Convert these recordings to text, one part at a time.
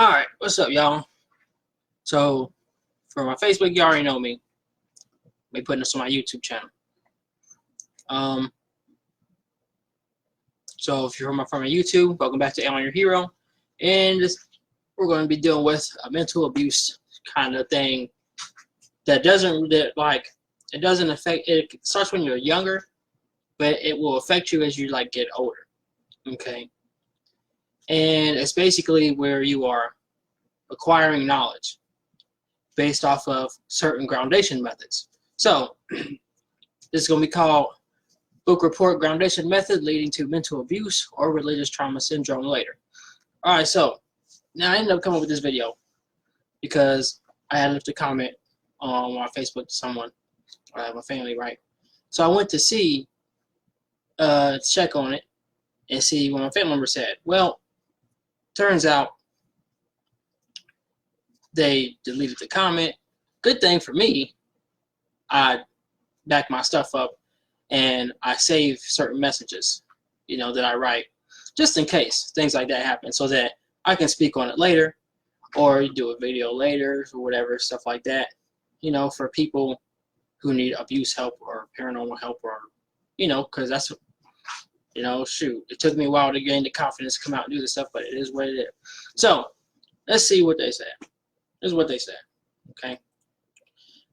Alright, what's up, y'all? So, for my Facebook, you already know me. I'll be putting this on my YouTube channel. So if you're from my YouTube, welcome back to Am I Your Hero? And we're going to be dealing with a mental abuse kind of thing that doesn't affect, it starts when you're younger, but it will affect you as you get older. Okay? And it's basically where you are acquiring knowledge based off of certain groundation methods. So this is going to be called Book Report Groundation Method Leading to Mental Abuse or Religious Trauma Syndrome Later. Alright, so now I ended up coming up with this video because I had left a comment on my Facebook to someone, my family, right? So I went to see, check on it and see what my family member said. Well, turns out they deleted the comment. Good thing for me, I backed my stuff up and I save certain messages, that I write just in case things like that happen so that I can speak on it later or do a video later or whatever, stuff like that, for people who need abuse help or paranormal help or, because that's, shoot, it took me a while to gain the confidence to come out and do this stuff, but it is what it is. So let's see what they said. This is what they said, okay?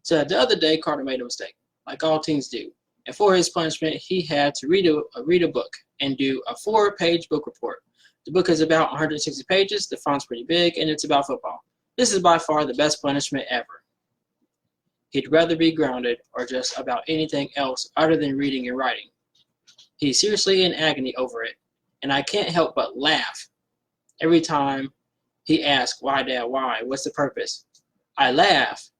So the other day, Carter made a mistake, like all teens do. And for his punishment, he had to read a book and do a 4-page book report. The book is about 160 pages, the font's pretty big, and it's about football. This is by far the best punishment ever. He'd rather be grounded or just about anything else other than reading and writing. He's seriously in agony over it, and I can't help but laugh every time he asks, "Why, Dad, why? What's the purpose?" I laugh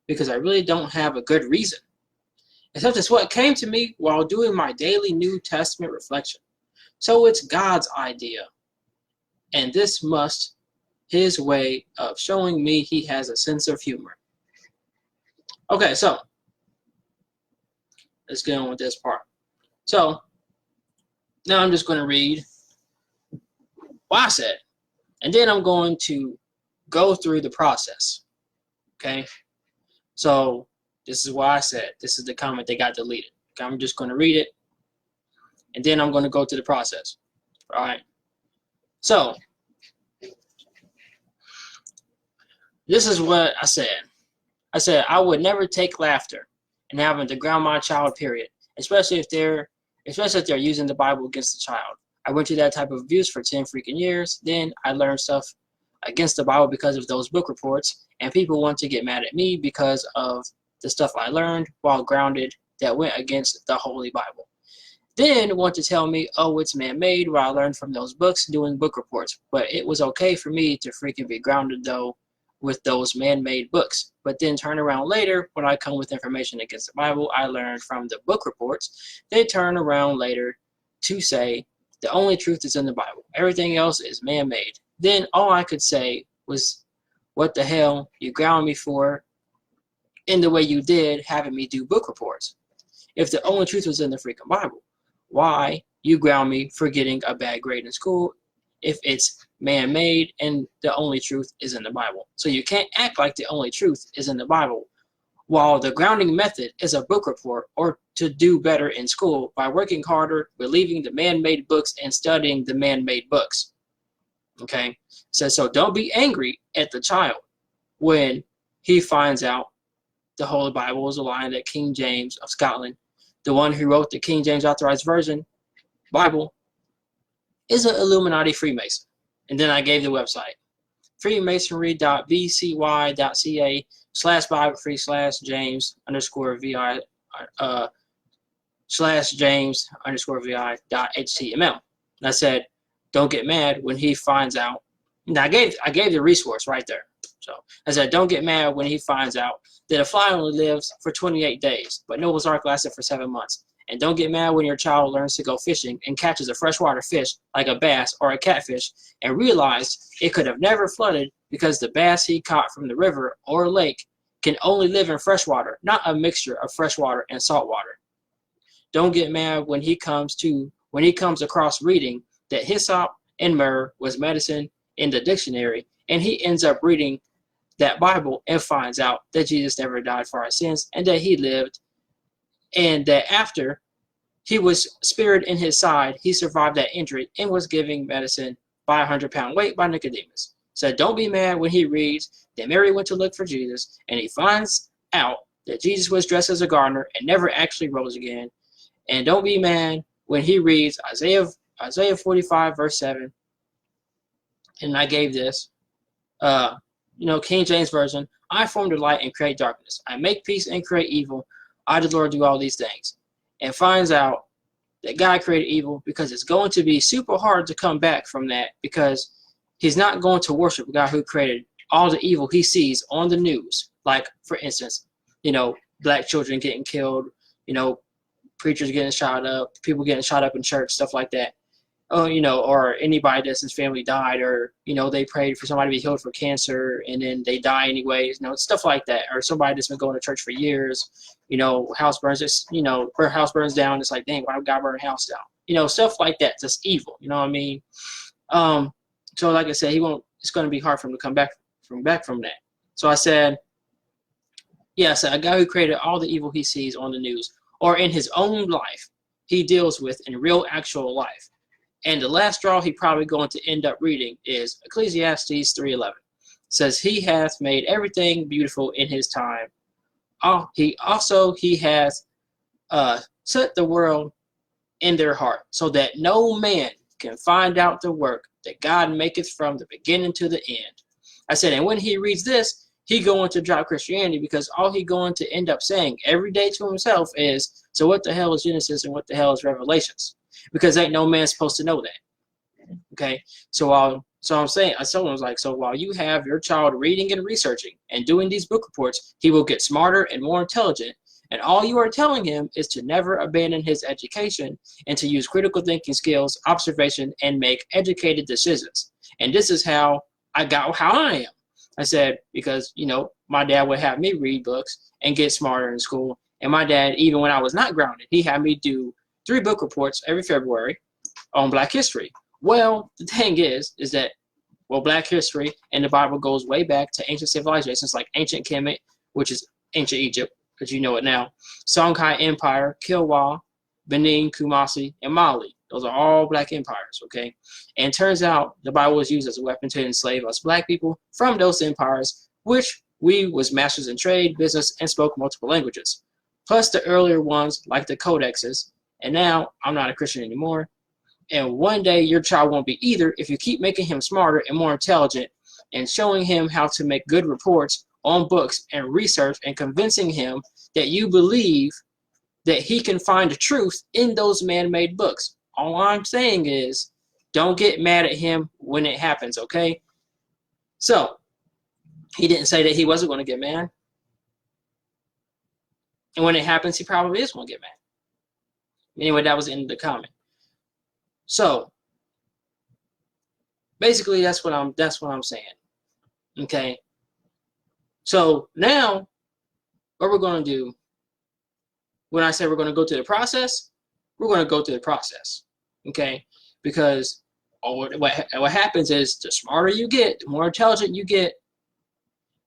because I really don't have a good reason. Except it's what came to me while doing my daily New Testament reflection. So it's God's idea. And this must his way of showing me he has a sense of humor. Okay, so let's get on with this part. So now I'm just going to read what I said. And then I'm going to go through the process. Okay? So this is what I said. This is the comment that got deleted. Okay, I'm just going to read it. And then I'm going to go to the process. All right? So this is what I said. I said, I would never take laughter and having to ground my child, period. Especially if they're using the Bible against the child. I went through that type of abuse for 10 freaking years. Then I learned stuff against the Bible because of those book reports. And people want to get mad at me because of the stuff I learned while grounded that went against the Holy Bible. Then want to tell me, oh, it's man-made, what I learned from those books doing book reports. But it was okay for me to freaking be grounded, though, with those man-made books. But then turn around later when I come with information against the Bible I learned from the book reports. They turn around later to say, the only truth is in the Bible. Everything else is man-made. Then all I could say was, what the hell you ground me for in the way you did having me do book reports? If the only truth was in the freaking Bible, why you ground me for getting a bad grade in school if it's man-made and the only truth is in the Bible? So you can't act like the only truth is in the Bible while the grounding method is a book report or to do better in school by working harder, believing the man-made books and studying the man-made books. Okay? So don't be angry at the child when he finds out the Holy Bible is a lie, that King James of Scotland, the one who wrote the King James Authorized Version Bible, is an Illuminati Freemason. And then I gave the website, freemasonry.bcy/James_vi/James_vi.html. And I said, don't get mad when he finds out. And I gave the resource right there. So I said, don't get mad when he finds out that a fly only lives for 28 days, but Noah's Ark lasted for 7 months. And don't get mad when your child learns to go fishing and catches a freshwater fish like a bass or a catfish and realized it could have never flooded because the bass he caught from the river or lake can only live in freshwater, not a mixture of freshwater and saltwater. Don't get mad when he comes across reading that hyssop and myrrh was medicine in the dictionary And he ends up reading that Bible and finds out that Jesus never died for our sins and that he lived, and that after he was speared in his side, he survived that injury and was giving medicine by a 100-pound weight by Nicodemus. Said, don't be mad when he reads that Mary went to look for Jesus and he finds out that Jesus was dressed as a gardener and never actually rose again. And don't be mad when he reads Isaiah 45 verse 7. And I gave this, King James Version. I form the light and create darkness. I make peace and create evil. I, the Lord, do all these things. And finds out that God created evil because it's going to be super hard to come back from that, because he's not going to worship God who created all the evil he sees on the news. Like, for instance, black children getting killed, preachers getting shot up, people getting shot up in church, stuff like that. Or anybody that's his family died, or, they prayed for somebody to be healed for cancer and then they die anyways, stuff like that. Or somebody that's been going to church for years, house burns, her house burns down. It's like, dang, why would God burn a house down? Stuff like that, just evil, you know what I mean? So like I said, it's going to be hard for him to come back from that. So I said, a guy who created all the evil he sees on the news or in his own life, he deals with in real actual life. And the last straw he probably going to end up reading is Ecclesiastes 3:11. Says, he hath made everything beautiful in his time. He hath set the world in their heart, so that no man can find out the work that God maketh from the beginning to the end. I said, and when he reads this, he going to drop Christianity, because all he going to end up saying every day to himself is, so what the hell is Genesis and what the hell is Revelations? Because ain't no man supposed to know that. Okay, so I'm saying, I told him, I was like, so while you have your child reading and researching and doing these book reports, he will get smarter and more intelligent. And all you are telling him is to never abandon his education and to use critical thinking skills, observation, and make educated decisions. And this is how I got how I am. I said, because, my dad would have me read books and get smarter in school. And my dad, even when I was not grounded, he had me do 3 book reports every February on Black history. Well, the thing is that, Black history and the Bible goes way back to ancient civilizations like ancient Kemet, which is ancient Egypt, because you know it now, Songhai Empire, Kilwa, Benin, Kumasi, and Mali. Those are all Black empires, okay? And it turns out the Bible was used as a weapon to enslave us Black people from those empires, which we was masters in trade, business, and spoke multiple languages. Plus the earlier ones, like the codexes. And now I'm not a Christian anymore. And one day your child won't be either if you keep making him smarter and more intelligent and showing him how to make good reports on books and research and convincing him that you believe that he can find the truth in those man-made books. All I'm saying is, don't get mad at him when it happens, okay? So, he didn't say that he wasn't going to get mad. And when it happens, he probably is going to get mad. Anyway, that was the end of the comment. So, basically, that's what I'm saying. Okay. So now, what we're going to do, when I say we're going to go through the process, we're going to go through the process. Okay. Because what happens is, the smarter you get, the more intelligent you get,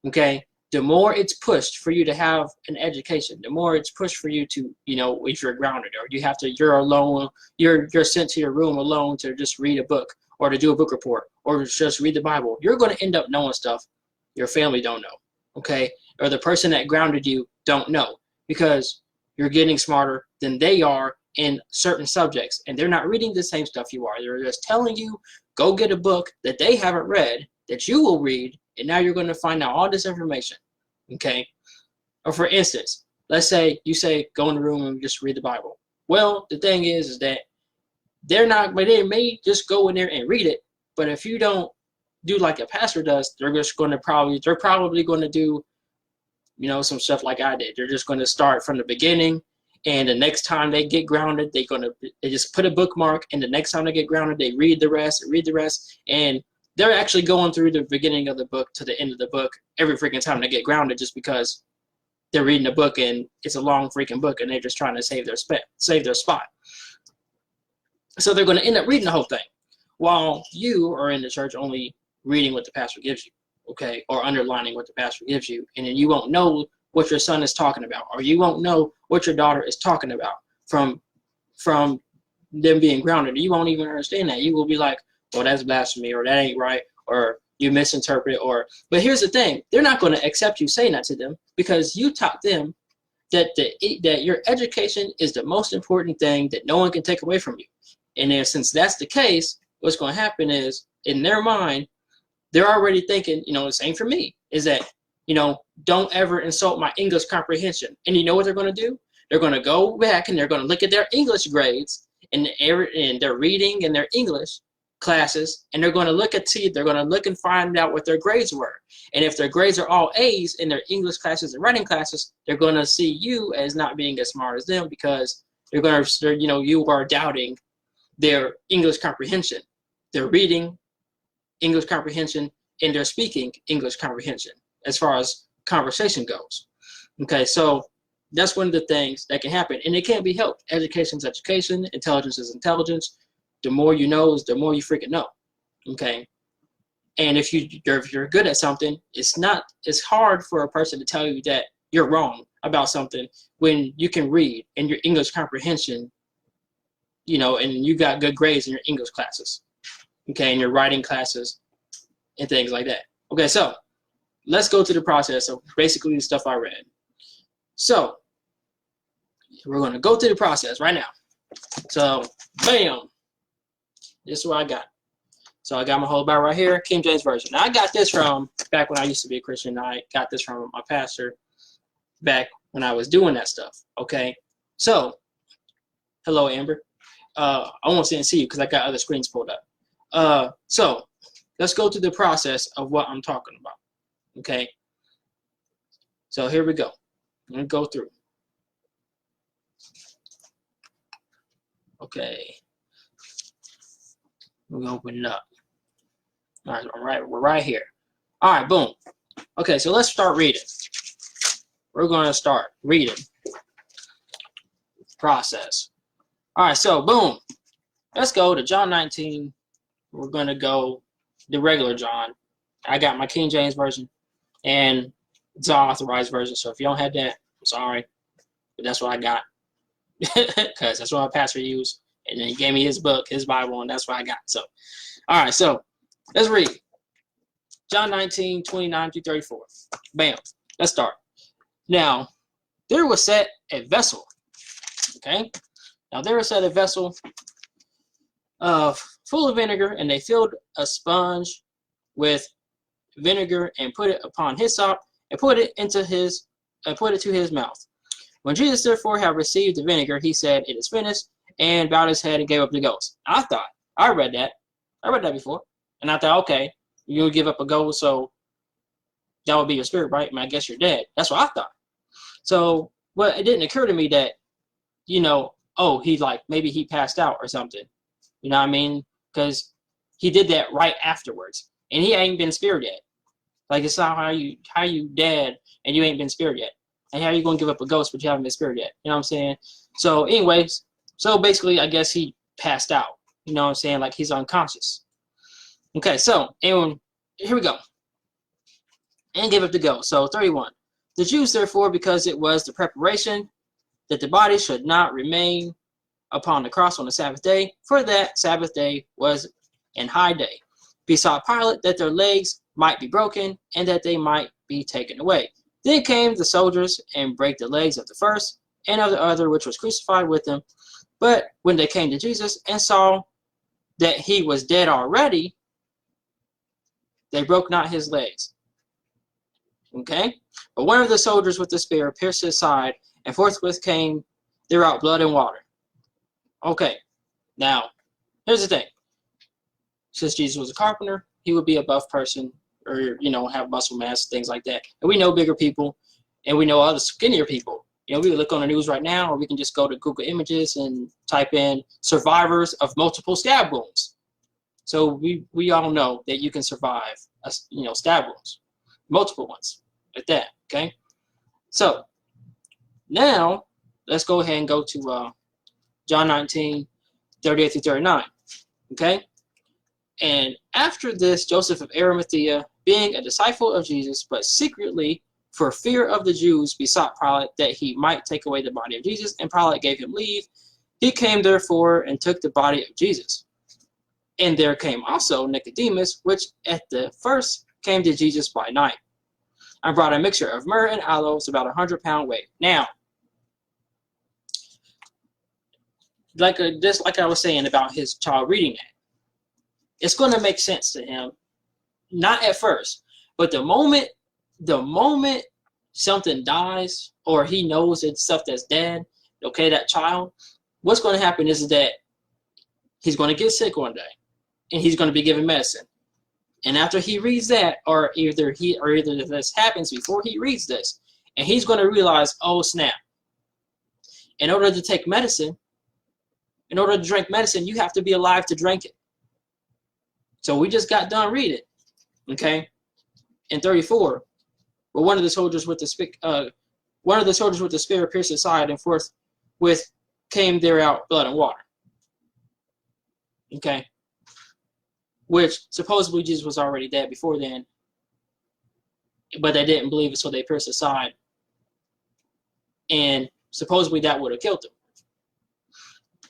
okay, the more it's pushed for you to have an education, the more it's pushed for you to, if you're grounded or you're alone, you're sent to your room alone to just read a book or to do a book report or just read the Bible. You're going to end up knowing stuff your family don't know, okay? Or the person that grounded you don't know, because you're getting smarter than they are in certain subjects, and they're not reading the same stuff you are. They're just telling you, go get a book that they haven't read, that you will read, and now you're going to find out all this information, okay? Or for instance, let's say you say, go in the room and just read the Bible. Well, the thing is that they may just go in there and read it, but if you don't do like a pastor does, they're probably going to do, some stuff like I did. They're just going to start from the beginning, and the next time they get grounded, they just put a bookmark, and the next time they get grounded, they read the rest, and they're actually going through the beginning of the book to the end of the book every freaking time they get grounded, just because they're reading a book and it's a long freaking book and they're just trying to save their spot. So they're going to end up reading the whole thing, while you are in the church only reading what the pastor gives you. okay, or underlining what the pastor gives you, and then you won't know what your son is talking about, or you won't know what your daughter is talking about from them being grounded. You won't even understand that. You will be like, well, that's blasphemy, or that ain't right, or you misinterpret, but here's the thing, they're not going to accept you saying that to them because you taught them that that your education is the most important thing that no one can take away from you. And then since that's the case, what's going to happen is in their mind, they're already thinking, the same for me, is that, don't ever insult my English comprehension. And you know what they're going to do? They're going to go back and they're going to look at their English grades and their reading and their English classes, and they're going to look and find out what their grades were. And if their grades are all A's in their English classes and writing classes, they're going to see you as not being as smart as them because you are doubting their English comprehension, their reading English comprehension, and their speaking English comprehension as far as conversation goes. Okay, so that's one of the things that can happen, and it can't be helped. Education is education, intelligence is intelligence. The more you know is the more you freaking know. Okay, and if you're good at something, it's hard for a person to tell you that you're wrong about something when you can read and your English comprehension, and you got good grades in your English classes, okay, and your writing classes and things like that. Okay, so let's go to the process of basically the stuff I read. So we're going to go through the process right now. So, bam, this is what I got. So I got my whole Bible right here, King James Version. Now I got this from back when I used to be a Christian. I got this from my pastor back when I was doing that stuff. Okay, so hello, Amber. I won't see you because I got other screens pulled up. So let's go through the process of what I'm talking about. Okay, so here we go. I'm gonna go through. Okay, we're gonna open it up. All right, we're right here. All right, boom. Okay, so let's start reading. We're gonna start reading. Process. All right, so boom. Let's go to John 19. We're gonna go the regular John. I got my King James Version, and it's all authorized version. So if you don't have that, I'm sorry, but that's what I got because that's what my pastor used, and then he gave me his book, his Bible, and that's what I got. So, all right, so let's read John 19, 29 through 34. Bam. Let's start. Now, there was set a vessel. Okay. Now there was set a vessel full of vinegar, and they filled a sponge with vinegar and put it upon hyssop and put it to his mouth. When Jesus therefore had received the vinegar, he said, "It is finished," and bowed his head and gave up the ghost. I read that before, and I thought, okay, you would give up a ghost, so that would be your spirit, right? I mean, I guess you're dead. That's what I thought. So, well, it didn't occur to me that, maybe he passed out or something. You know what I mean? Because he did that right afterwards, and he ain't been spared yet. Like, it's not how you dead and you ain't been spared yet, and how you gonna give up a ghost but you haven't been spared yet? You know what I'm saying? So, anyways, basically, I guess he passed out. You know what I'm saying? Like, he's unconscious. Okay, so and here we go. And gave up the ghost. So 31. The Jews, therefore, because it was the preparation that the body should not remain upon the cross on the Sabbath day, for that Sabbath day was an high day, besought Pilate that their legs might be broken and that they might be taken away. Then came the soldiers and brake the legs of the first and of the other which was crucified with them. But when they came to Jesus and saw that he was dead already, they broke not his legs. Okay? But one of the soldiers with the spear pierced his side, and forthwith came there out blood and water. Okay, now, here's the thing. Since Jesus was a carpenter, he would be a buff person, or, have muscle mass, things like that. And we know bigger people, and we know other skinnier people. We can look on the news right now, or we can just go to Google Images and type in survivors of multiple stab wounds. So we all know that you can survive, stab wounds, multiple ones, like that, okay? So, now, let's go ahead and go to John 19, 38 through 39, okay? And after this, Joseph of Arimathea, being a disciple of Jesus, but secretly, for fear of the Jews, besought Pilate that he might take away the body of Jesus, and Pilate gave him leave. He came therefore and took the body of Jesus. And there came also Nicodemus, which at the first came to Jesus by night, and brought a mixture of myrrh and aloes, about 100-pound weight. Now, like I was saying about his child reading that, it's going to make sense to him, not at first, but the moment something dies, or he knows it's stuff that's dead, okay, that child, what's going to happen is that he's going to get sick one day, and he's going to be given medicine. And after he reads that, or either this happens before he reads this, and he's going to realize, oh snap, in order to take medicine, in order to drink medicine, you have to be alive to drink it. So we just got done reading, okay, in 34, where one of the soldiers with the spear pierced his side, and forthwith came there out blood and water. Okay, which supposedly Jesus was already dead before then, but they didn't believe it, so they pierced his side, and supposedly that would have killed him.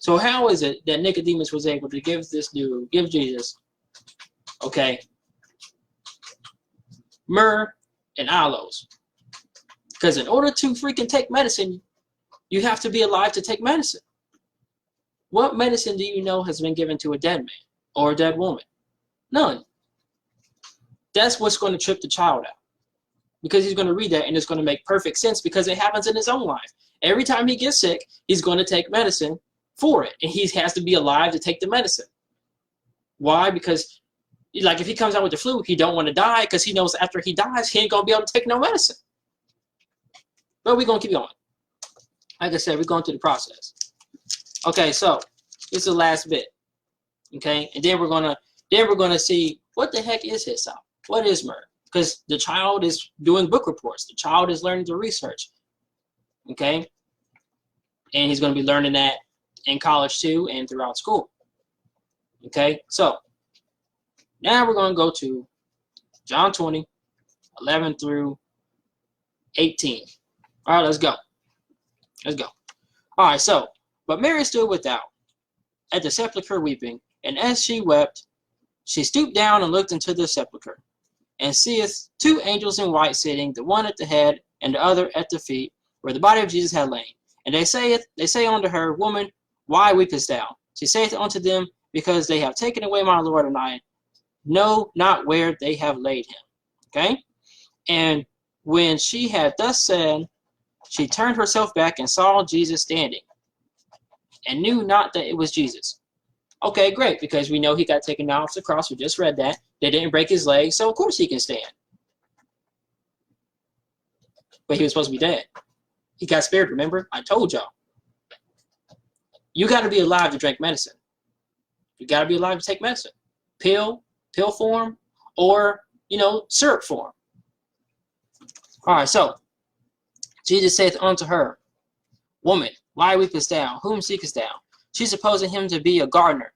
So how is it that Nicodemus was able to give Jesus, okay, myrrh and aloes? Because in order to freaking take medicine, you have to be alive to take medicine. What medicine do you know has been given to a dead man or a dead woman? None. That's what's going to trip the child out, because he's going to read that and it's going to make perfect sense, because it happens in his own life. Every time he gets sick, he's going to take medicine for it, and he has to be alive to take the medicine. Why? Because like if he comes out with the flu, he don't want to die, because he knows after he dies, he ain't going to be able to take no medicine. But we're going to keep going. Like I said, we're going through the process. Okay, so this is the last bit. Okay, and then we're gonna see what the heck is hyssop? What is myrrh? Because the child is doing book reports. The child is learning to research. Okay, and he's going to be learning that in college too and throughout school. Okay, so now we're going to go to John 20, 11 through 18. All right, let's go. Let's go. All right, so, but Mary stood without at the sepulchre weeping, and as she wept, she stooped down and looked into the sepulchre, and seeth two angels in white sitting, the one at the head and the other at the feet, where the body of Jesus had lain. And they say unto her, Woman, why weepest thou? She saith unto them, Because they have taken away my Lord, and I know not where they have laid him. Okay? And when she had thus said, she turned herself back and saw Jesus standing, and knew not that it was Jesus. Okay, great, because we know he got taken down off the cross. We just read that. They didn't break his leg, so of course he can stand. But he was supposed to be dead. He got spared, remember? I told y'all. You got to be alive to drink medicine. You got to be alive to take medicine. Pill form, or, syrup form. All right, so Jesus saith unto her, Woman, why weepest thou? Whom seekest thou? She supposing him to be a gardener,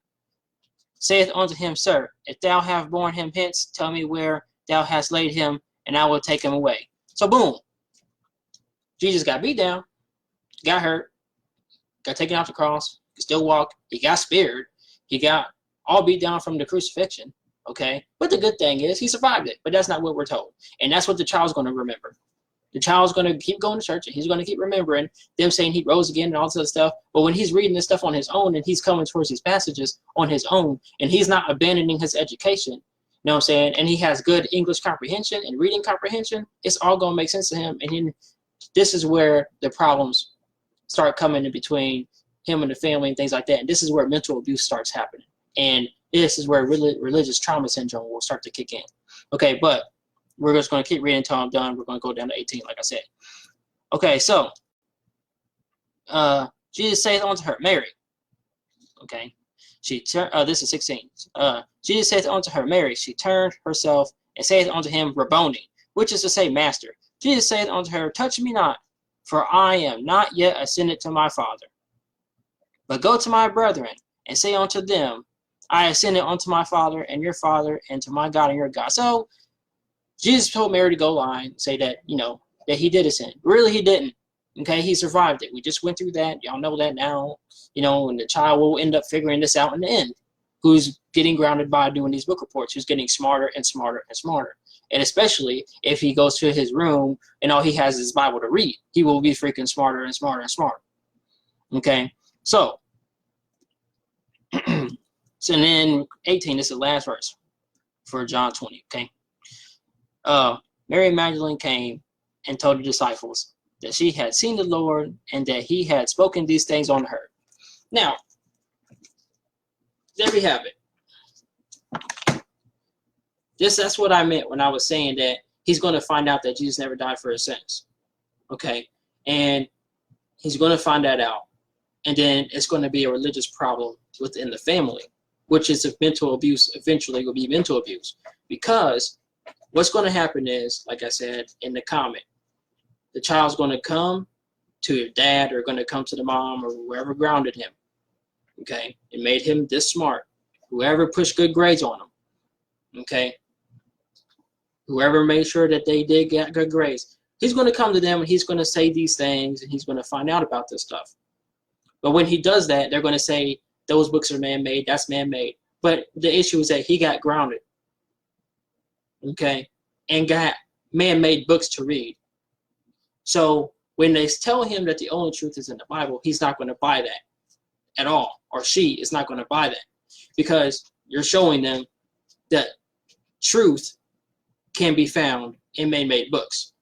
saith unto him, Sir, if thou have borne him hence, tell me where thou hast laid him, and I will take him away. So boom. Jesus got beat down, got hurt, got taken off the cross, could still walk, he got speared, he got all beat down from the crucifixion, okay? But the good thing is he survived it, but that's not what we're told. And that's what the child's going to remember. The child's going to keep going to church, and he's going to keep remembering them saying he rose again and all this other stuff. But when he's reading this stuff on his own, and he's coming towards these passages on his own, and he's not abandoning his education, you know what I'm saying? And he has good English comprehension and reading comprehension, it's all going to make sense to him. And then this is where the problems start coming in between him and the family and things like that. And this is where mental abuse starts happening. And this is where religious trauma syndrome will start to kick in. Okay, but we're just going to keep reading until I'm done. We're going to go down to 18, like I said. Okay, so Jesus saith unto her, Mary. Okay, this is 16. Jesus saith unto her, Mary. She turned herself and saith unto him, Rabboni, which is to say, Master. Jesus saith unto her, Touch me not, for I am not yet ascended to my Father. But go to my brethren, and say unto them, I ascended unto my Father and your Father, and to my God and your God. So Jesus told Mary to go lie and say that, that he did a sin. Really, he didn't. Okay, he survived it. We just went through that. Y'all know that now. And the child will end up figuring this out in the end. Who's getting grounded by doing these book reports? Who's getting smarter and smarter and smarter? And especially if he goes to his room and all he has is his Bible to read, he will be freaking smarter and smarter and smarter. Okay, so so then 18, this is the last verse for John 20. Okay, Mary Magdalene came and told the disciples that she had seen the Lord and that he had spoken these things on her. Now, there we have it. That's what I meant when I was saying that he's going to find out that Jesus never died for his sins. Okay, and he's going to find that out. And then it's going to be a religious problem within the family, which is if mental abuse eventually will be mental abuse. Because what's going to happen is, like I said in the comment, the child's going to come to your dad or going to come to the mom or whoever grounded him, okay, and made him this smart. Whoever pushed good grades on him, okay, whoever made sure that they did get good grades, he's going to come to them and he's going to say these things and he's going to find out about this stuff. But when he does that, they're going to say those books are man-made, that's man-made. But the issue is that he got grounded, okay, and got man-made books to read. So when they tell him that the only truth is in the Bible, he's not going to buy that at all, or she is not going to buy that, because you're showing them that truth can be found in man-made books,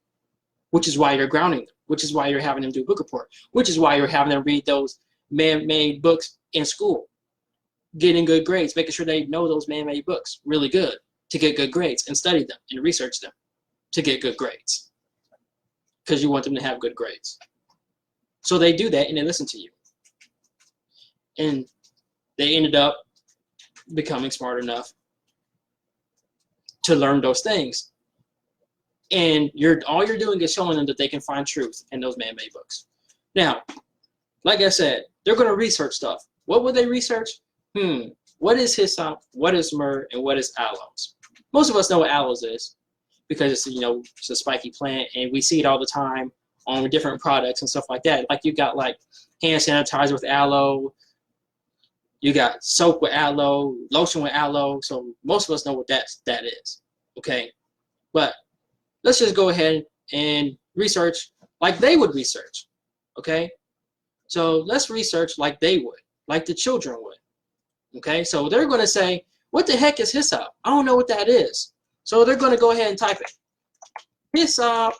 which is why you're grounding them, which is why you're having them do book report, which is why you're having them read those man-made books in school, getting good grades, making sure they know those man-made books really good to get good grades and study them and research them to get good grades, because you want them to have good grades. So they do that and they listen to you. And they ended up becoming smart enough to learn those things. And all you're doing is showing them that they can find truth in those man-made books. Now, like I said, they're going to research stuff. What would they research? What is hyssop? What is myrrh? And what is aloes? Most of us know what aloes is because it's it's a spiky plant, and we see it all the time on different products and stuff like that. Like you got like hand sanitizer with aloe, you got soap with aloe, lotion with aloe. So most of us know what that is. Okay, but let's just go ahead and research like they would research. Okay, so let's research like they would, like the children would. Okay, so they're going to say, what the heck is hyssop? I don't know what that is. So they're going to go ahead and type it. Hyssop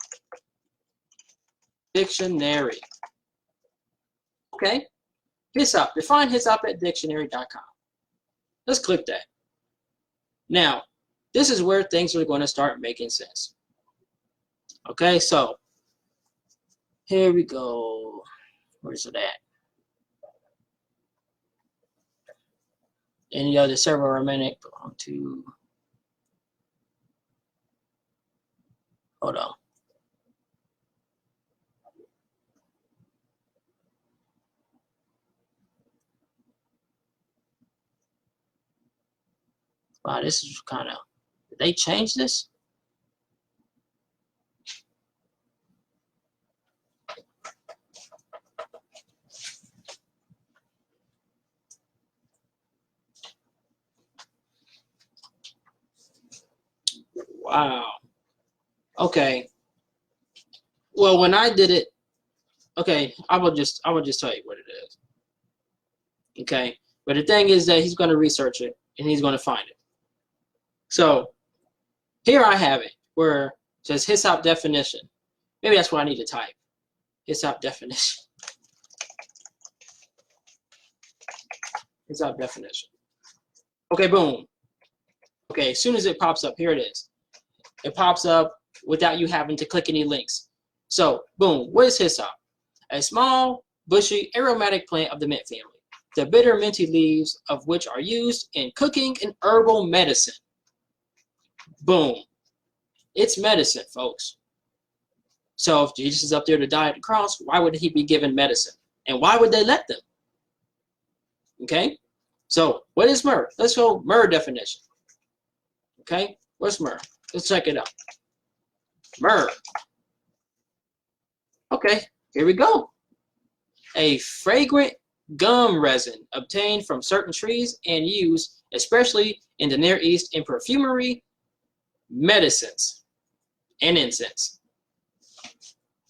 dictionary. Okay, hyssop. Define hyssop at dictionary.com. Let's click that. Now, this is where things are going to start making sense. Okay, so here we go. Where's it at? Any other server Romanic belong to? Hold on. Wow, this is kind of, did they change this? Wow. Okay. Well, when I did it, okay, I will just tell you what it is. Okay. But the thing is that he's going to research it and he's going to find it. So here I have it where it says hyssop definition. Maybe that's what I need to type. Hyssop definition. Hyssop definition. Okay, boom. Okay, as soon as it pops up, here it is. It pops up without you having to click any links. So, boom, what is hyssop? A small, bushy, aromatic plant of the mint family, the bitter minty leaves of which are used in cooking and herbal medicine. Boom. It's medicine, folks. So if Jesus is up there to die at the cross, why would he be given medicine? And why would they let them? Okay? So, what is myrrh? Let's go myrrh definition. Okay? What's myrrh? Let's check it out. Myrrh. Okay, here we go. A fragrant gum resin obtained from certain trees and used, especially in the Near East, in perfumery, medicines, and incense.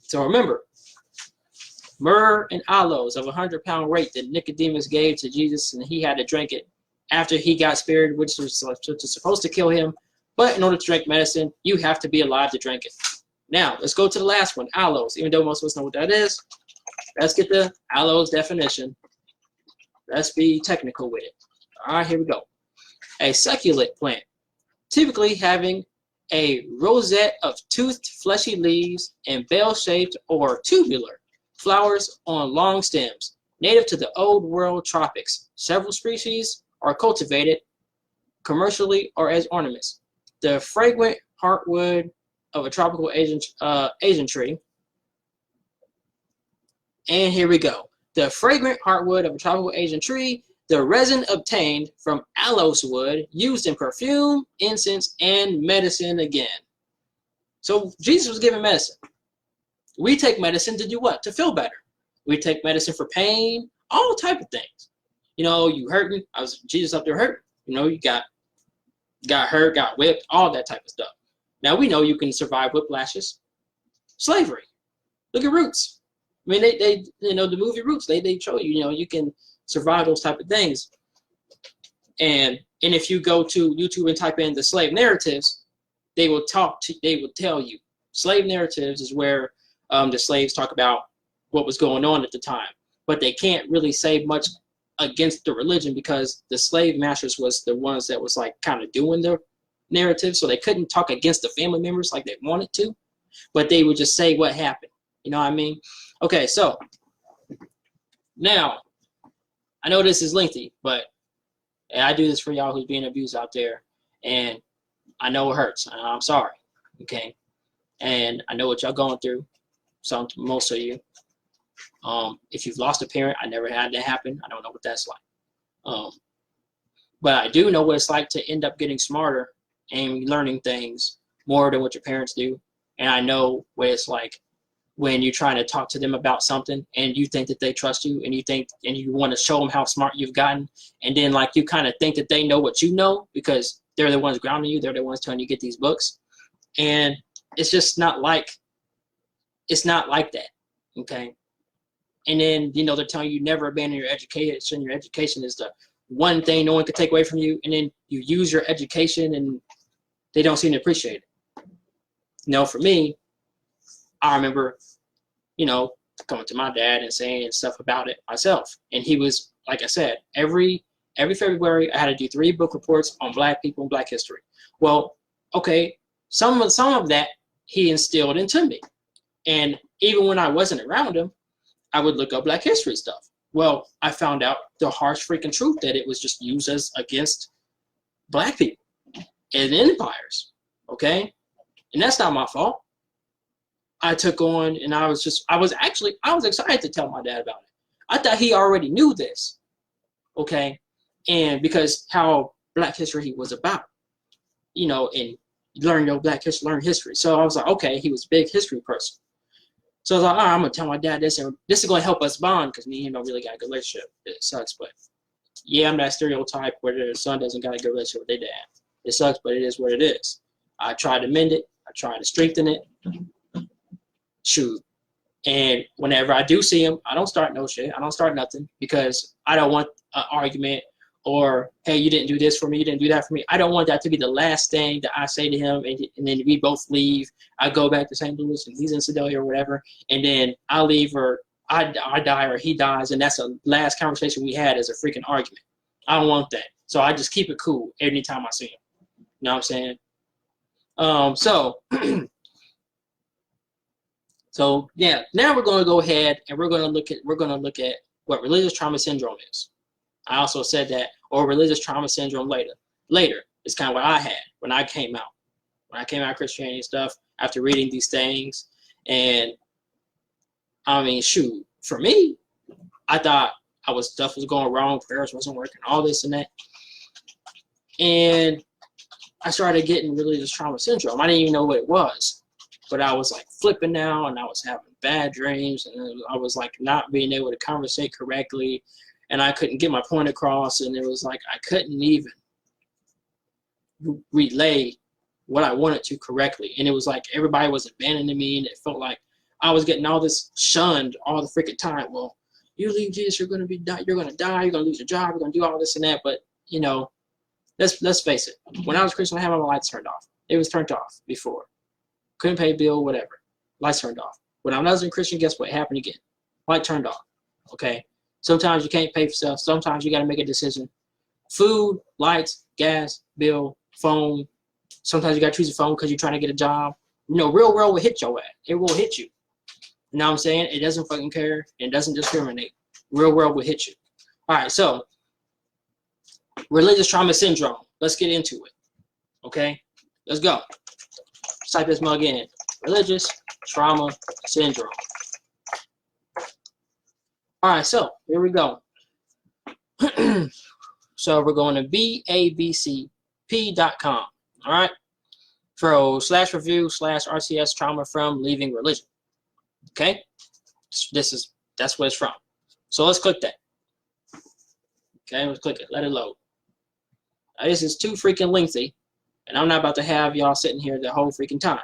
So remember, myrrh and aloes of 100-pound weight that Nicodemus gave to Jesus, and he had to drink it after he got spared, which was supposed to kill him. But in order to drink medicine, you have to be alive to drink it. Now, let's go to the last one, aloes. Even though most of us know what that is, let's get the aloes definition. Let's be technical with it. All right, here we go. A succulent plant, typically having a rosette of toothed fleshy leaves and bell-shaped or tubular flowers on long stems, native to the Old World tropics. Several species are cultivated commercially or as ornaments. The fragrant heartwood of a tropical Asian tree. And here we go. The fragrant heartwood of a tropical Asian tree, the resin obtained from aloes wood, used in perfume, incense, and medicine again. So Jesus was giving medicine. We take medicine to do what? To feel better. We take medicine for pain, all type of things. You know, you hurting. Jesus up there hurting. You know, you got hurt, got whipped, all that type of stuff. Now we know you can survive whiplashes. Slavery. Look at Roots. I mean, they you know, the movie Roots, they show you, you know, you can survive those type of things. And if you go to YouTube and type in the slave narratives, they will tell you. Slave narratives is where the slaves talk about what was going on at the time. But they can't really say much against the religion because the slave masters was the ones that was like kind of doing the narrative. So they couldn't talk against the family members like they wanted to, but they would just say what happened. You know what I mean? Okay, so now I know this is lengthy, but I do this for y'all who's being abused out there, and I know it hurts. And I'm sorry, okay? And I know what y'all going through. Most of you. If you've lost a parent, I never had that happen. I don't know what that's like. But I do know what it's like to end up getting smarter and learning things more than what your parents do. And I know what it's like when you're trying to talk to them about something and you think that they trust you and you want to show them how smart you've gotten. And then like you kind of think that they know what you know because they're the ones grounding you. They're the ones telling you get these books. And it's just not like, it's not like that. Okay. And then, you know, they're telling you never abandon your education. Your education is the one thing no one can take away from you. And then you use your education and they don't seem to appreciate it. You know, for me, I remember, you know, coming to my dad and saying stuff about it myself. And he was, like I said, every February I had to do 3 book reports on Black people and Black history. Well, okay, some of that he instilled into me. And even when I wasn't around him, I would look up Black history stuff. Well, I found out the harsh freaking truth that it was just used as against Black people and empires, okay? And that's not my fault. I took on, and I was excited to tell my dad about it. I thought he already knew this, okay? And because how Black history was about, you know, and learn your Black history, learn history. So I was like, okay, he was a big history person. So I was like, all right, I'm going to tell my dad this, and this is going to help us bond because me and him don't really got a good relationship. It sucks, but yeah, I'm that stereotype where the son doesn't got a good relationship with their dad. It sucks, but it is what it is. I try to mend it. I try to strengthen it. Shoot. And whenever I do see him, I don't start no shit. I don't start nothing because I don't want an argument or, hey, you didn't do this for me, you didn't do that for me. I don't want that to be the last thing that I say to him, and then we both leave. I go back to St. Louis, and he's in Sedalia or whatever, and then I leave or I die or he dies, and that's the last conversation we had as a freaking argument. I don't want that. So I just keep it cool anytime I see him. You know what I'm saying? So yeah, now we're going to go ahead and we're going to look at what religious trauma syndrome is. I also said that, or religious trauma syndrome later. Later is kind of what I had when I came out. When I came out of Christianity and stuff, after reading these things. And I mean, shoot, for me, I thought stuff was going wrong, prayers wasn't working, all this and that. And I started getting religious trauma syndrome. I didn't even know what it was. but I was like flipping out, and I was having bad dreams, and I was like not being able to conversate correctly, and I couldn't get my point across, and it was like I couldn't even relay what I wanted to correctly, and it was like everybody was abandoning me, and it felt like I was getting all this shunned all the freaking time. Well, you leave Jesus, you're gonna die, you're gonna lose your job, you're gonna do all this and that. But you know, let's face it. When I was Christian, I had my lights turned off. It was turned off before. Couldn't pay a bill, whatever. Lights turned off. When I wasn't Christian, guess what happened again? Light turned off. Okay. Sometimes you can't pay for stuff. Sometimes you got to make a decision. Food, lights, gas, bill, phone. Sometimes you got to choose a phone because you're trying to get a job. You know, real world will hit your ass. It will hit you. You know what I'm saying? It doesn't fucking care. It doesn't discriminate. Real world will hit you. All right, so religious trauma syndrome. Let's get into it. Okay? Let's go. Let's type this mug in. Religious trauma syndrome. All right, so here we go. So we're going to babcp.com. All right? /review/RCS trauma from leaving religion. Okay? That's what it's from. So let's click that. Okay, let's click it. Let it load. Now, this is too freaking lengthy, and I'm not about to have y'all sitting here the whole freaking time.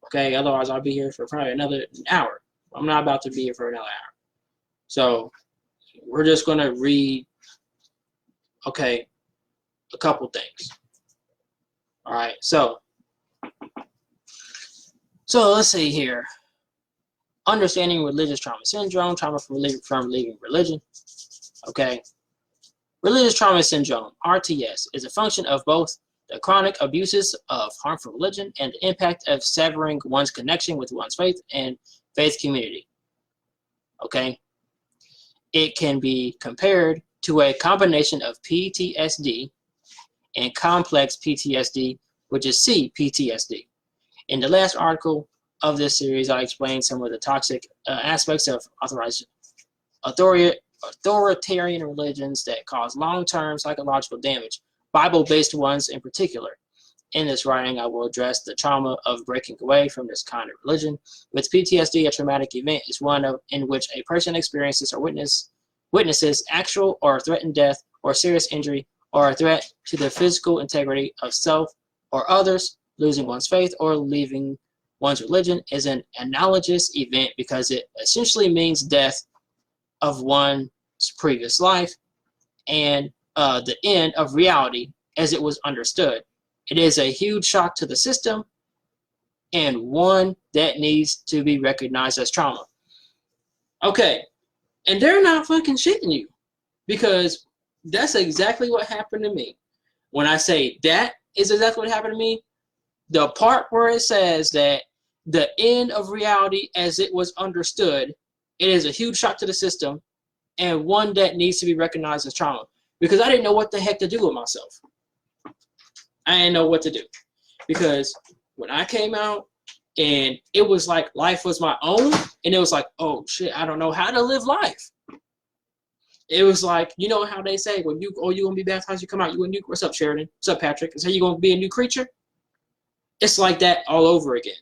Okay, otherwise I'll be here for probably another hour. I'm not about to be here for another hour. So we're just going to read, okay, a couple things. All right, so let's see here. Understanding religious trauma syndrome, trauma from leaving religion. Okay. Religious trauma syndrome, RTS, is a function of both the chronic abuses of harmful religion and the impact of severing one's connection with one's faith and faith community. Okay. It can be compared to a combination of PTSD and complex PTSD, which is CPTSD. In the last article of this series, I explained some of the toxic aspects of authoritarian religions that cause long-term psychological damage, Bible-based ones in particular. In this writing, I will address the trauma of breaking away from this kind of religion. With PTSD, a traumatic event is one in which a person experiences or witnesses actual or threatened death or serious injury or a threat to the physical integrity of self or others. Losing one's faith or leaving one's religion is an analogous event because it essentially means death of one's previous life and the end of reality as it was understood. It is a huge shock to the system and one that needs to be recognized as trauma. Okay, and they're not fucking shitting you because that's exactly what happened to me. When I say that is exactly what happened to me, the part where it says that the end of reality as it was understood, it is a huge shock to the system and one that needs to be recognized as trauma. Because I didn't know what the heck to do with myself. I didn't know what to do. Because when I came out and it was like life was my own, and it was like, oh shit, I don't know how to live life. It was like, you know how they say, when you gonna be baptized, you come out, you a new, what's up, Sheridan? What's up, Patrick? Is how you gonna be a new creature? It's like that all over again.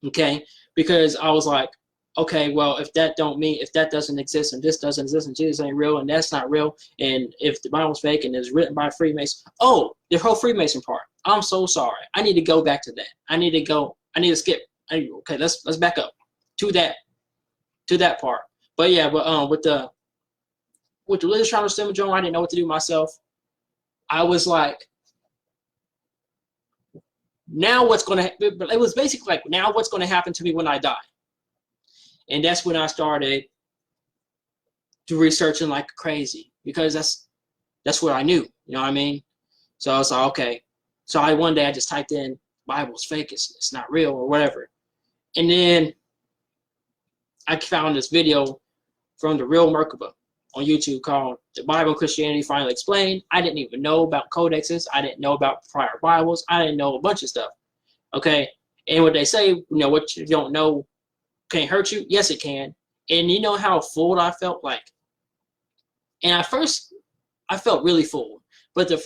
Okay? Because I was like, okay, well, if that doesn't exist and this doesn't exist and Jesus ain't real and that's not real, and if the Bible's fake and it's written by Freemasons, the whole Freemason part, I'm so sorry. I need to go back to that. I need to skip. Okay, let's back up to that part. But yeah, with the religious trauma syndrome, I didn't know what to do myself. I was like, now what's going to, it was basically like, now what's going to happen to me when I die? And that's when I started to researching like crazy, because that's what I knew, you know what I mean? So I was like, okay. So one day I just typed in Bible's fake, it's not real or whatever. And then I found this video from the real Merkaba on YouTube called The Bible and Christianity Finally Explained. I didn't even know about codexes. I didn't know about prior Bibles. I didn't know a bunch of stuff. Okay. And what they say, you know, what you don't know can't hurt you. Yes, it can. And you know how fooled I felt like? And at first, I felt really fooled. But the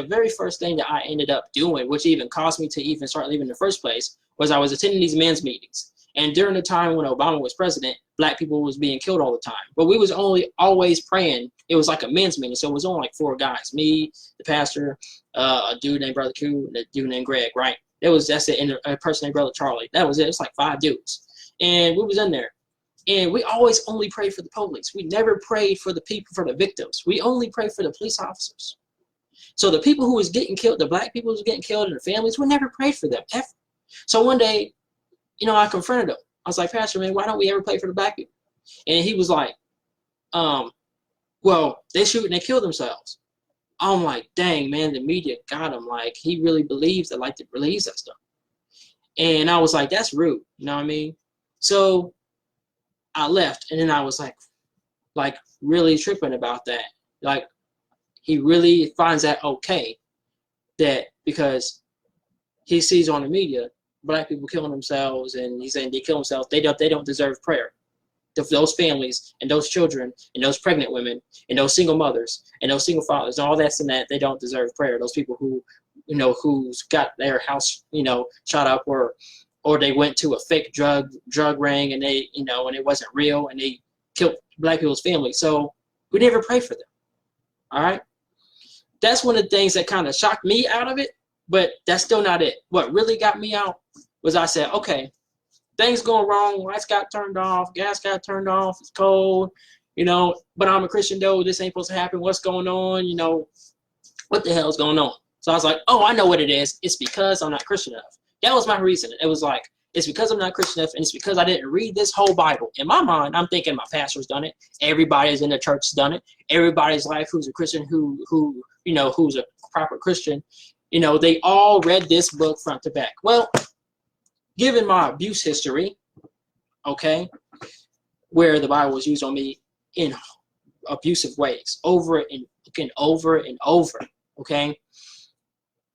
very first thing that I ended up doing, which even caused me to even start leaving in the first place, was I was attending these men's meetings. And during the time when Obama was president, black people was being killed all the time. But we was always praying. It was like a men's meeting, so it was only like 4 guys: me, the pastor, a dude named Brother Q, and a dude named Greg. Right? That's it, and a person named Brother Charlie. That was it. It's like 5 dudes, and we was in there. And we always only prayed for the police. We never prayed for the people, for the victims. We only prayed for the police officers. So the people who was getting killed, the black people who was getting killed and their families, we never prayed for them, ever. So one day, I confronted him. I was like, Pastor, man, why don't we ever pray for the black people? And he was like, well, they shoot and they kill themselves. I'm like, dang, man, the media got him. Like, he really believes that, like, to believes that stuff. And I was like, that's rude. You know what I mean? So I left, and then I was like really tripping about that. Like, he really finds that okay, that because he sees on the media black people killing themselves, and he's saying they kill themselves, they don't deserve prayer. Those families and those children and those pregnant women and those single mothers and those single fathers and all that's in that, they don't deserve prayer. Those people who, who's got their house, shot up, or they went to a fake drug ring, and they, and it wasn't real, and they killed black people's families. So we never pray for them. All right. That's one of the things that kind of shocked me out of it, but that's still not it. What really got me out was I said, okay, things going wrong. Lights got turned off. Gas got turned off. It's cold, but I'm a Christian though. This ain't supposed to happen. What's going on? What the hell is going on? So I was like, oh, I know what it is. It's because I'm not Christian enough. That was my reason. It was like, it's because I'm not Christian enough, and it's because I didn't read this whole Bible. In my mind, I'm thinking my pastor's done it. Everybody's in the church's done it. Everybody's life who's a Christian, who's a proper Christian, they all read this book front to back. Well, given my abuse history, okay, where the Bible was used on me in abusive ways, over and over, okay,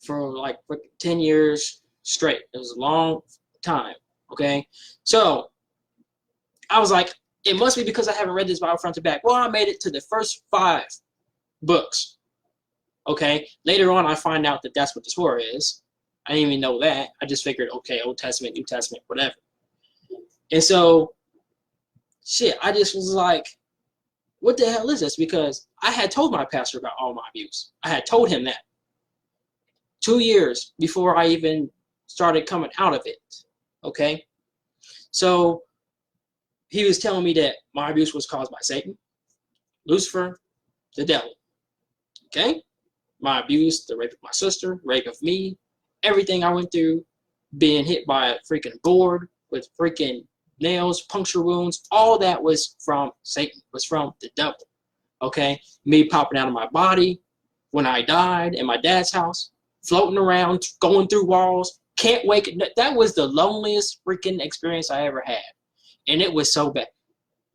for like 10 years straight. It was a long time, okay? So I was like, it must be because I haven't read this Bible front to back. Well, I made it to the first 5 books, okay? Later on, I find out that that's what the Torah is. I didn't even know that. I just figured, okay, Old Testament, New Testament, whatever. And so, shit, I just was like, what the hell is this? Because I had told my pastor about all my abuse. I had told him that 2 years before I even started coming out of it, okay? So he was telling me that my abuse was caused by Satan, Lucifer, the devil, okay? My abuse, the rape of my sister, rape of me, everything I went through, being hit by a freaking board with freaking nails, puncture wounds, all that was from Satan, was from the devil, okay? Me popping out of my body when I died in my dad's house, floating around, going through walls, can't wake. That was the loneliest freaking experience I ever had. And it was so bad.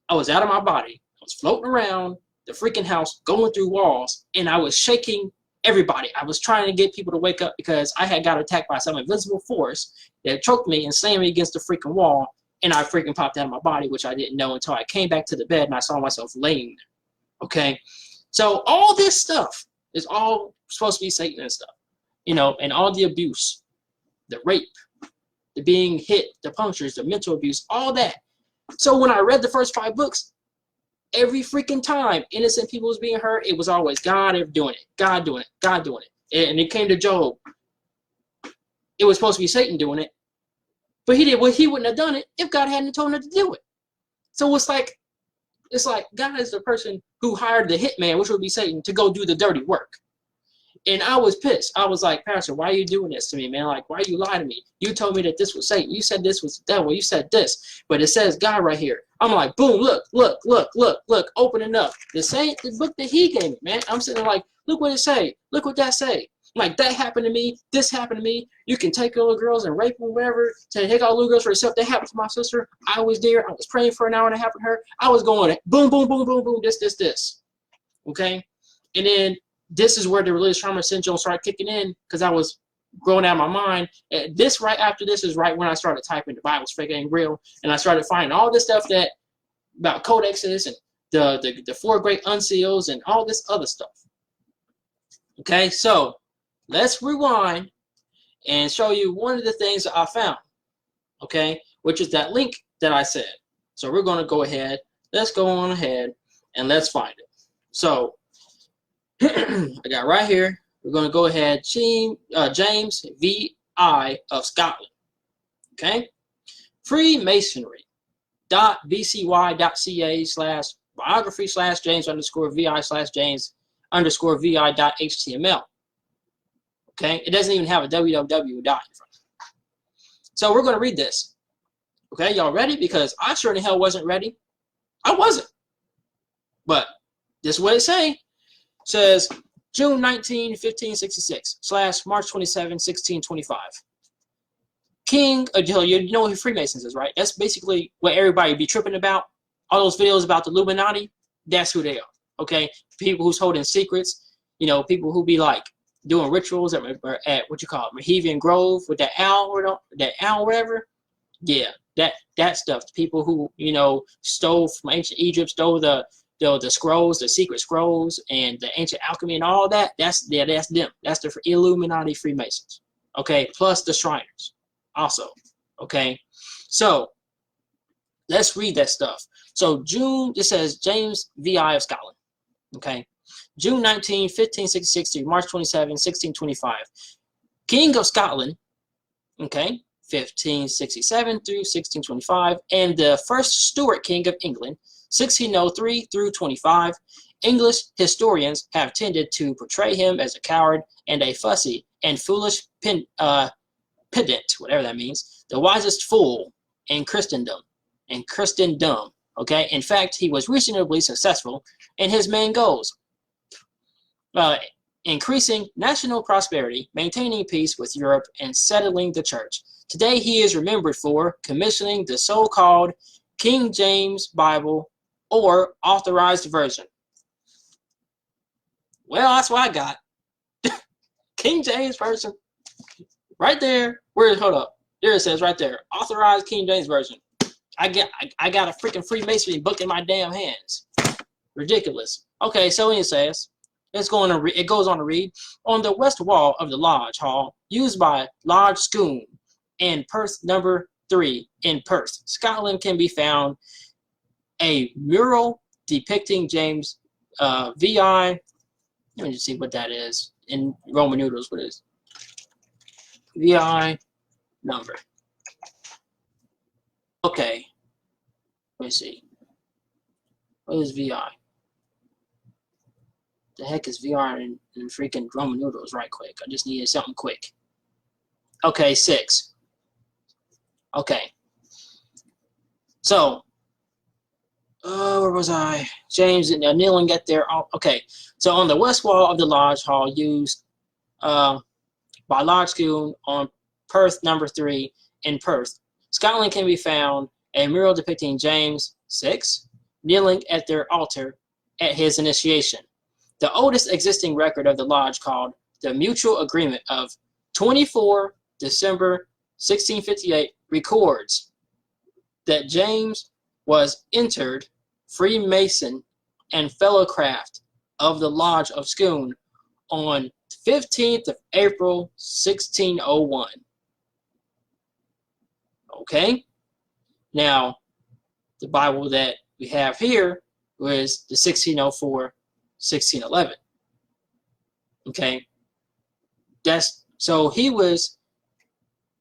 I was out of my body. I was floating around the freaking house, going through walls, and I was shaking everybody. I was trying to get people to wake up because I had got attacked by some invisible force that choked me and slammed me against the freaking wall, and I freaking popped out of my body, which I didn't know until I came back to the bed and I saw myself laying there. Okay? So all this stuff is all supposed to be Satan and stuff. And all the abuse, the rape, the being hit, the punctures, the mental abuse, all that. So when I read the first 5 books, every freaking time innocent people was being hurt, it was always God doing it, God doing it, God doing it. And it came to Job. It was supposed to be Satan doing it. But he wouldn't have done it if God hadn't told him to do it. So it's like God is the person who hired the hitman, which would be Satan, to go do the dirty work. And I was pissed. I was like, Pastor, why are you doing this to me, man? Like, why you lie to me? You told me that this was Satan. You said this was the devil. You said this, but it says God right here. I'm like, boom, look, opening up. The book that he gave me, man. I'm sitting there like, look what it say. Look what that say. Like, that happened to me. This happened to me. You can take little girls and rape them, whatever. Take all little girls for yourself. That happened to my sister. I was there. I was praying for an hour and a half for her. I was going boom, boom, boom, boom, boom, this. Okay? And then this is where the religious trauma syndrome started kicking in because I was growing out of my mind. Right after this is right when I started typing the Bible's fake ain't real, and I started finding all this stuff about codexes and the 4 great unseals and all this other stuff. Okay, so let's rewind and show you one of the things that I found, okay, which is that link that I said. So we're going to go ahead, let's go on ahead and let's find it. So I got right here, we're going to go ahead, James V.I. of Scotland, okay, freemasonry.bcy.ca/biography/James_VI/James_VI.html. Okay, it doesn't even have a www dot in front. So we're going to read this. Okay, y'all ready? Because I sure the hell wasn't ready. I wasn't. But this is what it says June 19, 1566 / March 27, 1625. King, you know who Freemasons is, right? That's basically what everybody be tripping about. All those videos about the Illuminati, that's who they are. Okay, people who's holding secrets. You know, people who be like doing rituals at what you call it, Mohegan Grove with that owl, whatever. Yeah, that stuff. The people who, you know, stole from ancient Egypt, stole the scrolls, the secret scrolls, and the ancient alchemy and all that. That's them. That's the Illuminati Freemasons. Okay, plus the Shriners, also. Okay, so let's read that stuff. So it says James V.I. of Scotland. Okay, June 19, 1566 to March 27, 1625. King of Scotland. Okay, 1567 through 1625, and the first Stuart King of England, 1603 through 25. English historians have tended to portray him as a coward and a fussy and foolish pedant, whatever that means, the wisest fool in Christendom. Okay, in fact, he was reasonably successful in his main goals. Increasing national prosperity, maintaining peace with Europe, and settling the church. Today he is remembered for commissioning the so-called King James Bible or Authorized Version. Well, that's what I got. King James Version. Right there. Hold up. There it says right there. Authorized King James Version. I got a freaking Freemasonry book in my damn hands. Ridiculous. Okay, so it says, it goes on to read, on the west wall of the Lodge Hall, used by Lodge School in Perth number 3 in Perth, Scotland, can be found a mural depicting James V.I. Let me just see what that is in Roman noodles. What is V.I. number? Okay, let me see. What is V.I.? The heck is VR in freaking Roman noodles right quick? I just needed something quick. Okay, 6. Okay. So, where was I? James and kneeling at there. Okay. So on the west wall of the Lodge Hall, used by Lodge School on Perth number 3 in Perth, Scotland, can be found a mural depicting James 6 kneeling at their altar at his initiation. The oldest existing record of the lodge, called the Mutual Agreement of 24 December 1658, records that James was entered Freemason and Fellowcraft of the Lodge of Scone on 15th of April 1601. Okay? Now, the Bible that we have here was the 1604-1611. Okay? So he was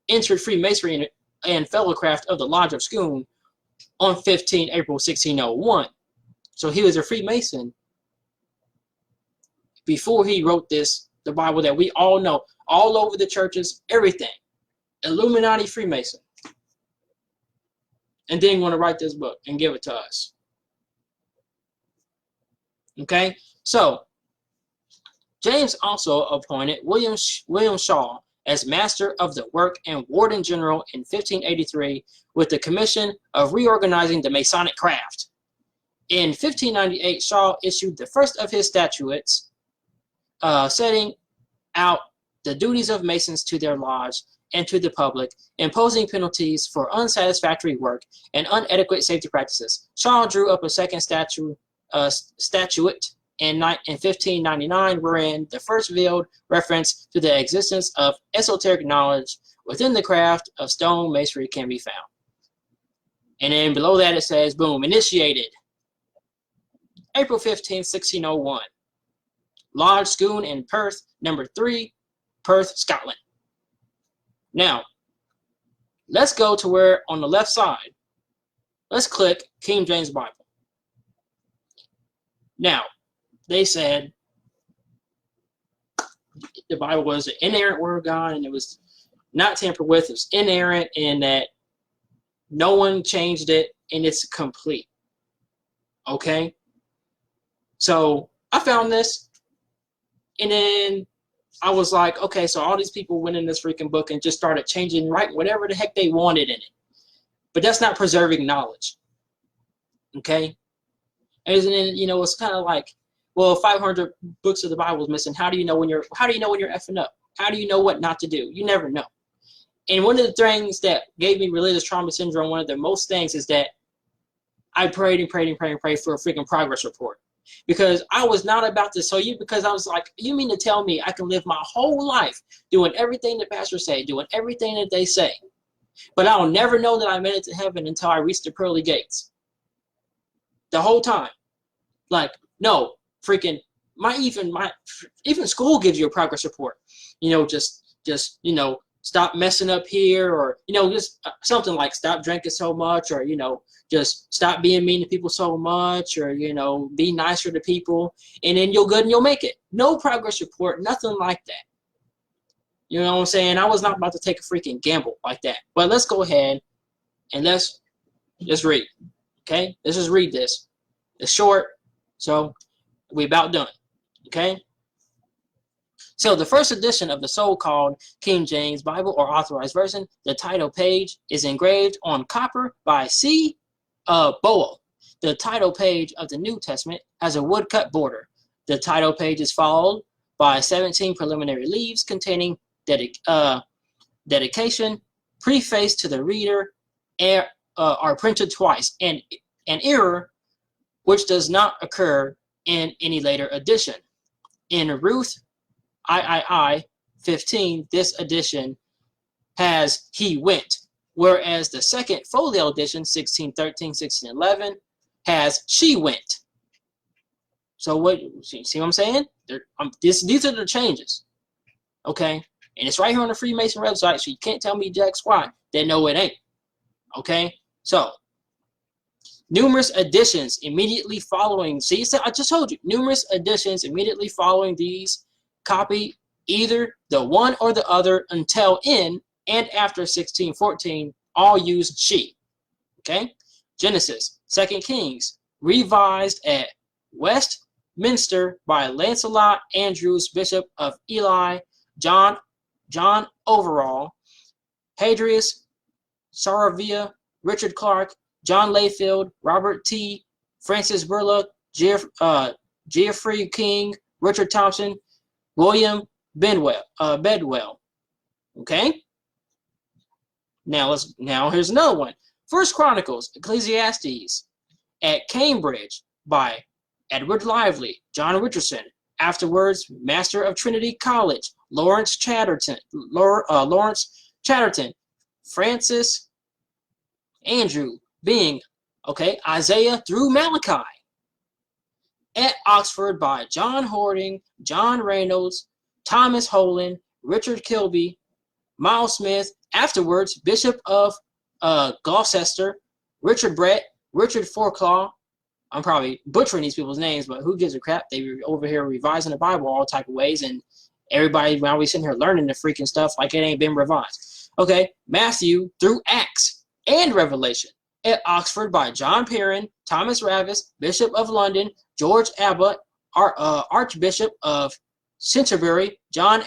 entered Freemasonry and Fellowcraft of the Lodge of Scone on 15 April 1601. So he was a Freemason before he wrote this, the Bible that we all know, all over the churches, everything. Illuminati Freemason. And then want to write this book and give it to us. Okay? So, James also appointed William Shaw as Master of the Work and Warden General in 1583 with the commission of reorganizing the Masonic craft. In 1598, Shaw issued the first of his statutes setting out the duties of Masons to their lodge and to the public, imposing penalties for unsatisfactory work and inadequate safety practices. Shaw drew up a second statute in 1599, wherein the first veiled reference to the existence of esoteric knowledge within the craft of stone masonry can be found. And then below that it says, boom, initiated April 15, 1601. Lodge School in Perth, number 3, Perth, Scotland. Now, let's go to where on the left side, let's click King James Bible. Now, they said the Bible was an inerrant word of God and it was not tampered with. It was inerrant and that no one changed it and it's complete. Okay? So I found this and then I was like, okay, so all these people went in this freaking book and just started changing, writing whatever the heck they wanted in it. But that's not preserving knowledge. Okay? And then, you know, it's kind of like, well, 500 books of the Bible is missing. How do you know when you're effing up? How do you know what not to do? You never know. And one of the things that gave me religious trauma syndrome, one of the most things is that I prayed and prayed and prayed and prayed for a freaking progress report. Because I was not about to because I was like, you mean to tell me I can live my whole life doing everything the pastors say, doing everything that they say, but I'll never know that I made it to heaven until I reach the pearly gates. The whole time. Like, no, freaking even school gives you a progress report. You know, just you know, stop messing up here, or you know, just something like stop drinking so much, or you know, just stop being mean to people so much, or you know, be nicer to people, and then you'll good and you'll make it. No progress report, nothing like that. You know what I'm saying? I was not about to take a freaking gamble like that. But let's go ahead and let's just read. Okay, let's just read this. It's short, so we're about done. Okay. So the first edition of the so-called King James Bible or Authorized Version, the title page is engraved on copper by C. Bowl. The title page of the New Testament has a woodcut border. The title page is followed by 17 preliminary leaves containing dedication, preface to the reader, are printed twice, and an error which does not occur in any later edition. In Ruth III 15, this edition has he went, whereas the second folio edition, 1613, 1611, has she went. So what, see what I'm saying? These are the changes, okay? And it's right here on the Freemason website, so you can't tell me jack squat that no it ain't, okay? So, numerous additions immediately following, see, I just told you, numerous additions immediately following these copy either the one or the other until in and after 1614, all use she. Okay? Genesis, 2 Kings, revised at Westminster by Lancelot Andrews, Bishop of Ely, John Overall, Hadrius Saravia, Richard Clark, John Layfield, Robert T., Francis Burlock, Geoffrey King, Richard Thompson, William Bedwell. Okay? Now here's another one. First Chronicles, Ecclesiastes, at Cambridge by Edward Lively, John Richardson, afterwards Master of Trinity College, Lawrence Chatterton, Francis Andrew Bing, okay, Isaiah through Malachi, at Oxford by John Hording, John Reynolds, Thomas Holland, Richard Kilby, Miles Smith, afterwards Bishop of Gloucester, Richard Brett, Richard Forclaw. I'm probably butchering these people's names, but who gives a crap? They were over here revising the Bible all type of ways, and everybody while we sitting here learning the freaking stuff like it ain't been revised. Okay, Matthew through Acts and Revelation, at Oxford by John Perrin, Thomas Ravis, Bishop of London, George Abbott, Archbishop of Canterbury, John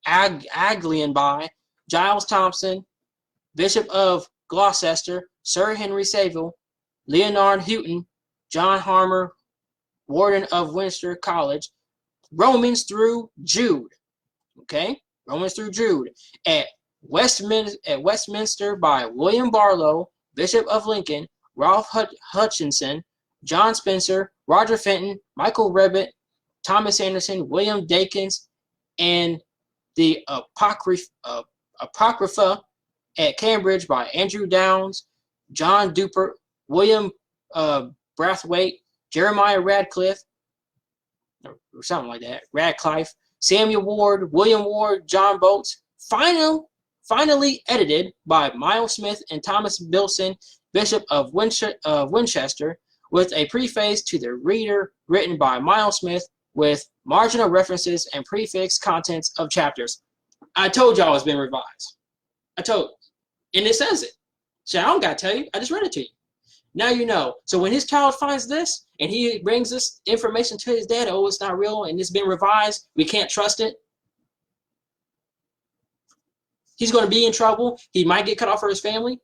Aglianby, Giles Thompson, Bishop of Gloucester, Sir Henry Saville, Leonard Houghton, John Harmer, Warden of Winchester College, Romans through Jude. Okay, Romans through Jude, at Westminster by William Barlow, Bishop of Lincoln, Ralph Hutchinson, John Spencer, Roger Fenton, Michael Rebbit, Thomas Anderson, William Dakins, and the Apocrypha at Cambridge by Andrew Downes, John Dupert, William Brathwaite, Jeremiah Radcliffe, or something like that, Radcliffe, Samuel Ward, William Ward, John Bolts, finally edited by Miles Smith and Thomas Bilson, Bishop of Winchester, with a preface to the reader written by Miles Smith with marginal references and prefix contents of chapters. I told y'all it's been revised. I told you. And it says it. So I don't got to tell you. I just read it to you. Now you know. So when his child finds this and he brings this information to his dad, oh, it's not real and it's been revised, we can't trust it, he's going to be in trouble. He might get cut off for his family.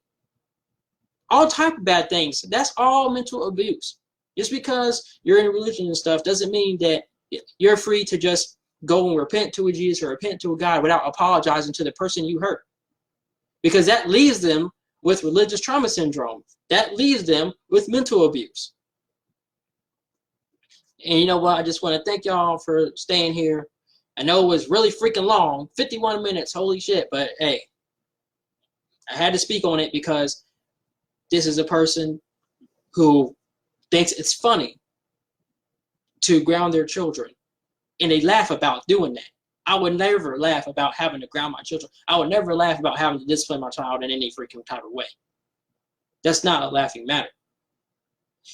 All type of bad things. That's all mental abuse. Just because you're in religion and stuff doesn't mean that you're free to just go and repent to a Jesus or repent to a God without apologizing to the person you hurt. Because that leaves them with religious trauma syndrome. That leaves them with mental abuse. And you know what? I just want to thank y'all for staying here. I know it was really freaking long, 51 minutes, holy shit, but hey, I had to speak on it because this is a person who thinks it's funny to ground their children, and they laugh about doing that. I would never laugh about having to ground my children. I would never laugh about having to discipline my child in any freaking type of way. That's not a laughing matter.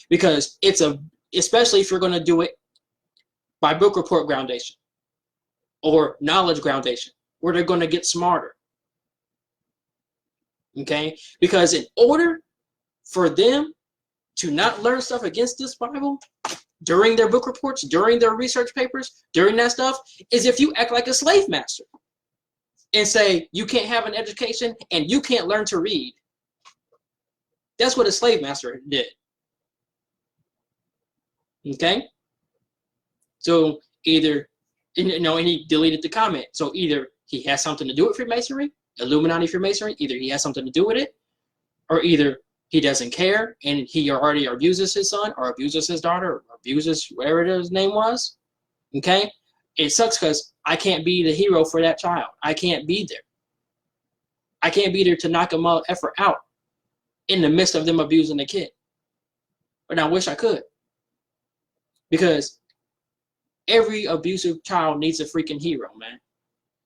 Because especially if you're going to do it by book report groundation or knowledge groundation, where they're going to get smarter. Okay? Because in order for them to not learn stuff against this Bible during their book reports, during their research papers, during that stuff, is if you act like a slave master and say you can't have an education and you can't learn to read. That's what a slave master did. Okay? So either, and he deleted the comment. So either he has something to do with Freemasonry, Illuminati Freemasonry, either he has something to do with it, or either he doesn't care and he already abuses his son or abuses his daughter or abuses whatever his name was. Okay? It sucks because I can't be the hero for that child. I can't be there. I can't be there to knock a effort out in the midst of them abusing the kid. But I wish I could. Because every abusive child needs a freaking hero, man.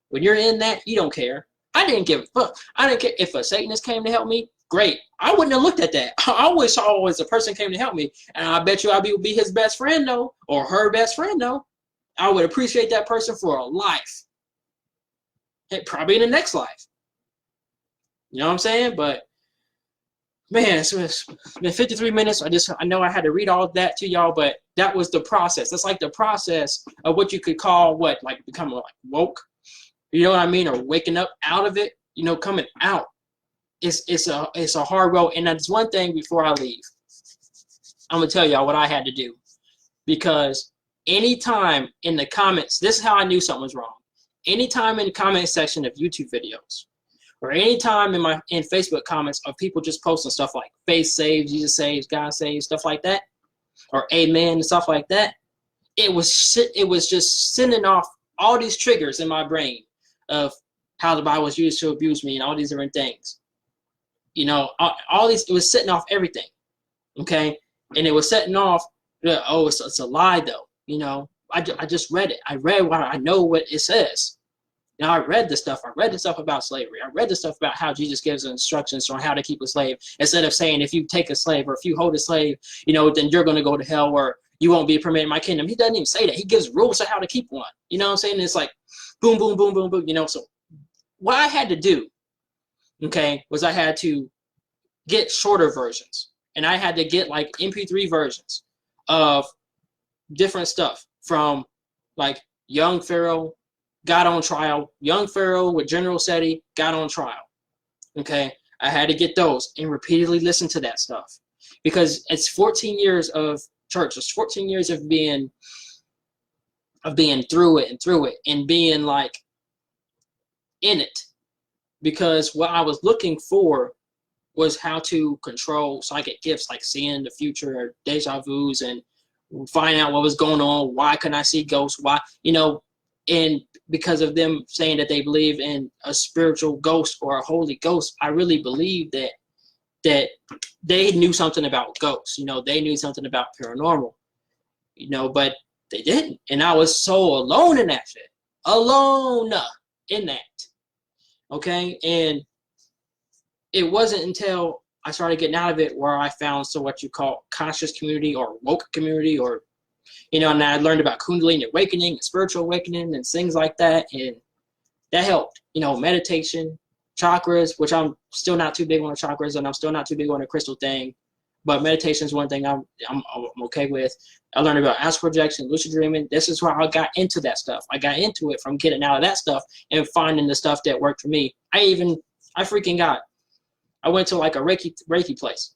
When you're in that, you don't care. I didn't give a fuck. I didn't care if a Satanist came to help me. Great. I wouldn't have looked at that. I always saw as a person came to help me, and I bet you I would be his best friend though, or her best friend though. I would appreciate that person for a life. Probably in the next life. You know what I'm saying? But man, it's been 53 minutes. I know I had to read all of that to y'all, but that was the process. That's like the process of what you could call like becoming like woke. You know what I mean? Or waking up out of it. You know, coming out. It's a hard road, and that's one thing before I leave. I'm gonna tell y'all what I had to do, because anytime in the comments, this is how I knew something was wrong. Anytime in the comment section of YouTube videos, or anytime in Facebook comments of people just posting stuff like faith saves, Jesus saves, God saves, stuff like that, or amen and stuff like that, it was just sending off all these triggers in my brain of how the Bible was used to abuse me and all these different things. You know, all these, it was setting off everything, okay? And it was setting off, oh, it's a lie though, you know? I just read it. I read what I know what it says. You know, I read the stuff. I read the stuff about slavery. I read the stuff about how Jesus gives instructions on how to keep a slave, instead of saying if you take a slave or if you hold a slave, you know, then you're going to go to hell or you won't be permitted in my kingdom. He doesn't even say that. He gives rules on how to keep one. You know what I'm saying? It's like boom, boom, boom, boom, boom. You know, so what I had to do, okay, was I had to get shorter versions, and I had to get like MP3 versions of different stuff from like Young Pharaoh, got on trial, Young Pharaoh with General Seti, got on trial. Okay, I had to get those and repeatedly listen to that stuff, because it's 14 years of church. It's 14 years of being through it and being like in it. Because what I was looking for was how to control psychic gifts, like seeing the future, deja vus, and find out what was going on. Why couldn't I see ghosts? Why, and because of them saying that they believe in a spiritual ghost or a holy ghost, I really believe that they knew something about ghosts. They knew something about paranormal. But they didn't, and I was so alone in that shit, alone in that. Okay, and it wasn't until I started getting out of it where I found what you call conscious community or woke community, or and I learned about Kundalini awakening and spiritual awakening and things like that, and that helped. Meditation, chakras, which I'm still not too big on the chakras, and I'm still not too big on the crystal thing, but meditation is one thing I'm okay with. I learned about astral projection, lucid dreaming. This is where I got into that stuff. I got into it from getting out of that stuff and finding the stuff that worked for me. I went to like a Reiki place,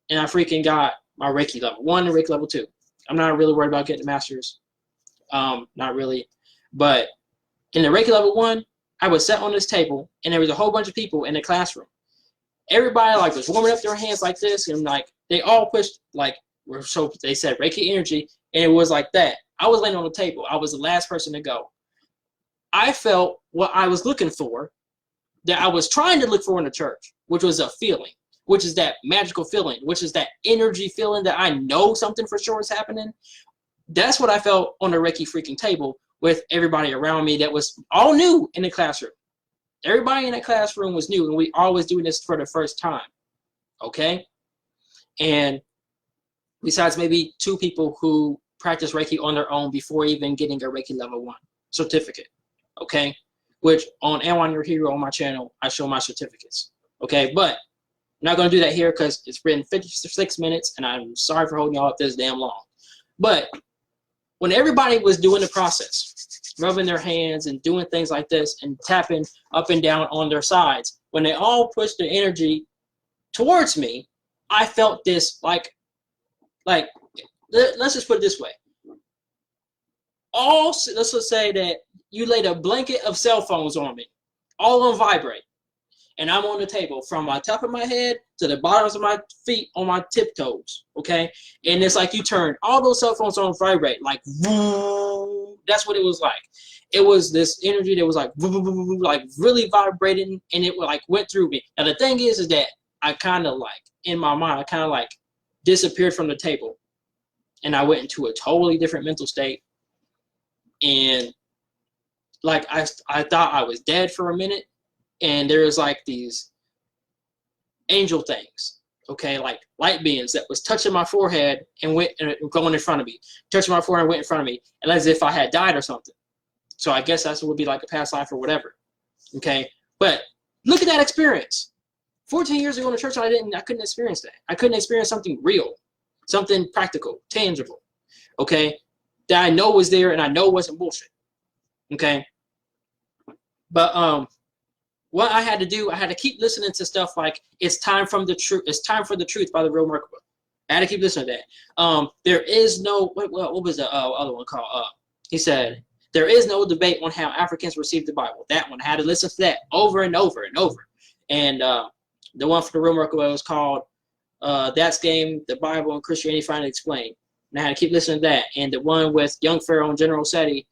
and I freaking got my Reiki level 1 and Reiki level 2. I'm not really worried about getting the masters. Not really. But in the Reiki level 1, I was sat on this table, and there was a whole bunch of people in the classroom. Everybody was warming up their hands like this, and they all pushed so they said Reiki energy, and it was like that. I was laying on the table. I was the last person to go. I felt what I was looking for, that I was trying to look for in the church, which was a feeling, which is that magical feeling, which is that energy feeling that I know something for sure is happening. That's what I felt on the Reiki freaking table with everybody around me that was all new in the classroom. Everybody in that classroom was new, and we all was doing this for the first time, okay? And besides maybe 2 people who practice Reiki on their own before even getting a Reiki level 1 certificate, okay? Which on And Your Hero on my channel, I show my certificates, okay? But I'm not going to do that here because it's been 56 minutes, and I'm sorry for holding y'all up this damn long. But when everybody was doing the process, rubbing their hands and doing things like this and tapping up and down on their sides, when they all pushed their energy towards me, I felt this let's just put it this way. Let's just say that you laid a blanket of cell phones on me, all on vibrate, and I'm on the table from my top of my head to the bottoms of my feet on my tiptoes, okay? And it's like you turn all those cell phones on vibrate, woo. That's what it was like. It was this energy that was woo, really vibrating, and it went through me. Now the thing is that I kind of in my mind, I kind of disappeared from the table, and I went into a totally different mental state, and I thought I was dead for a minute, and there was these angel things, okay, light beings that was touching my forehead and went and going in front of me, touching my forehead and went in front of me, and as if I had died or something. So I guess that would be a past life or whatever, okay. But look at that experience. 14 years ago in the church, I couldn't experience that. I couldn't experience something real, something practical, tangible, okay, that I know was there and I know wasn't bullshit, okay. But what I had to do, I had to keep listening to stuff like "It's Time for the Truth" by the Real Merkaba. I had to keep listening to that. There is no what was the other one called? He said there is no debate on how Africans received the Bible. That one, I had to listen to that over and over and over. And the one for the Real Merkaba was called "That's Game: The Bible and Christianity Finally Explained." And I had to keep listening to that. And the one with Young Pharaoh and General Seti,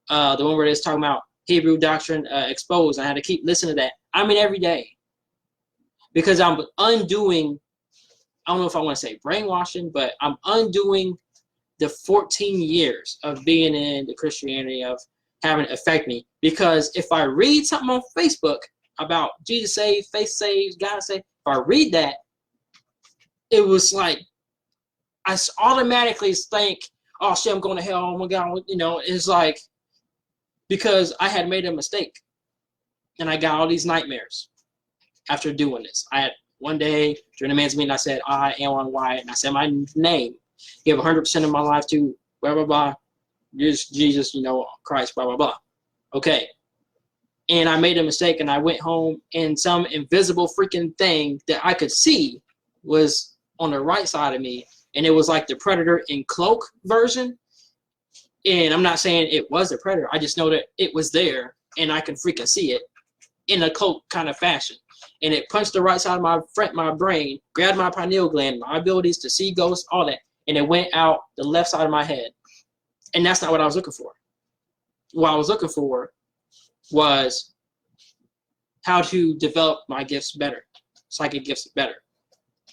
the one where it's talking about Hebrew doctrine exposed. I had to keep listening to that. Every day, because I'm undoing, I don't know if I want to say brainwashing, but I'm undoing the 14 years of being in the Christianity, of having it affect me. Because if I read something on Facebook about Jesus saved, faith saves, God saved, if I read that, it was I automatically think, oh shit, I'm going to hell, oh my God, it's because I had made a mistake. And I got all these nightmares after doing this. I had one day during the man's meeting, I said, I am on Wyatt, and I said my name. Give 100% of my life to blah, blah, blah. Jesus, Christ, blah, blah, blah. Okay. And I made a mistake, and I went home, and some invisible freaking thing that I could see was on the right side of me. And it was like the Predator in cloak version. And I'm not saying it was the Predator. I just know that it was there, and I can freaking see it in a cloak kind of fashion. and it punched the right side of my brain, grabbed my pineal gland, my abilities to see ghosts, all that, and it went out the left side of my head. And that's not what I was looking for. What I was looking for was how to develop my gifts better, psychic gifts better,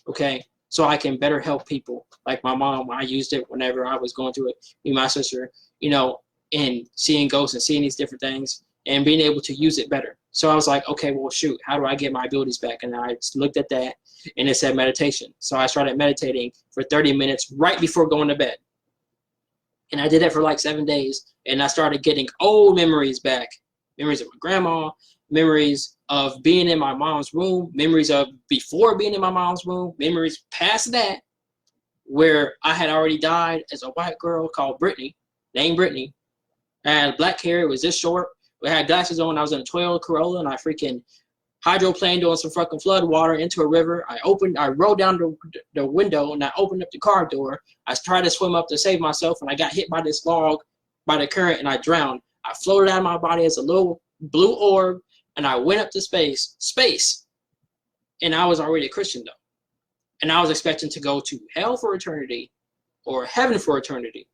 okay? So I can better help people. Like my mom, I used it whenever I was going through it, me and my sister, you know, and seeing ghosts and seeing these different things and being able to use it better. So I was like, okay, well, shoot, how do I get my abilities back? And I looked at that, and it said meditation. So I started meditating for 30 minutes right before going to bed. And I did that for like 7 days, and I started getting old memories back, memories of my grandma, memories of being in my mom's room, memories of before being in my mom's room, memories past that, where I had already died as a white girl called Brittany, named Brittany. I had black hair, it was this short. I had glasses on, I was in a Toyota Corolla, and I freaking hydroplaned on some fucking flood water into a river. I rolled down the window, and I opened up the car door. I tried to swim up to save myself, and I got hit by this log, by the current, and I drowned. I floated out of my body as a little blue orb, and I went up to space. And I was already a Christian, though. And I was expecting to go to hell for eternity or heaven for eternity.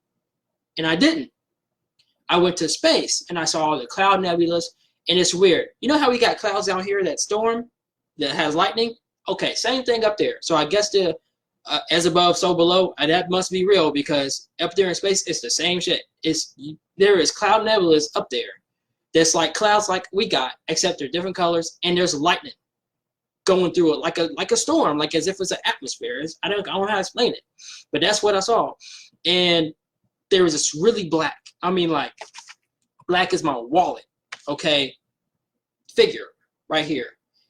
And I didn't. I went to space, and I saw all the cloud nebulas, and it's weird. You know how we got clouds out here that storm, that has lightning? Okay, same thing up there. So I guess the as above, so below, that must be real, because up there in space, it's the same shit. There is cloud nebulas up there that's like clouds like we got, except they're different colors, and there's lightning going through it like a storm, like as if it's an atmosphere. I don't know how to explain it, but that's what I saw. And there was this really black, I mean, like black as my wallet, okay, figure right here.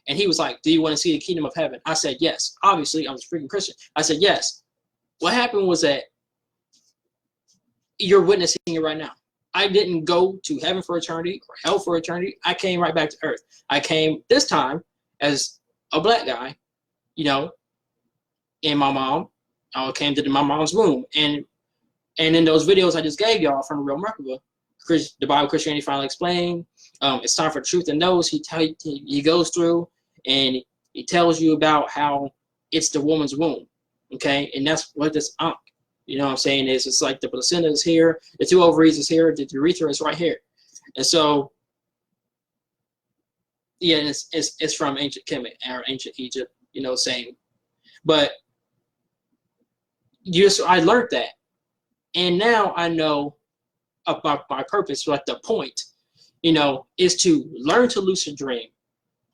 And he was like, do you want to see the kingdom of heaven? I said, yes. Obviously, I was a freaking Christian. I said, yes. What happened was that you're witnessing it right now. I didn't go to heaven for eternity or hell for eternity. I came right back to earth. I came this time as a black guy, you know, and my mom. I came to my mom's womb. And in those videos I just gave y'all from the Real Remarkable, the Bible Christianity Finally Explained, it's time for truth and knows. He goes through and he tells you about how it's the woman's womb, okay? And that's what this you know what I'm saying, is it's like the placenta is here, the 2 ovaries is here, the urethra is right here. And so, yeah, it's from ancient Kemet or ancient Egypt, you know, same. But I learned that. And now I know about my purpose, like the point, you know, is to learn to lucid dream,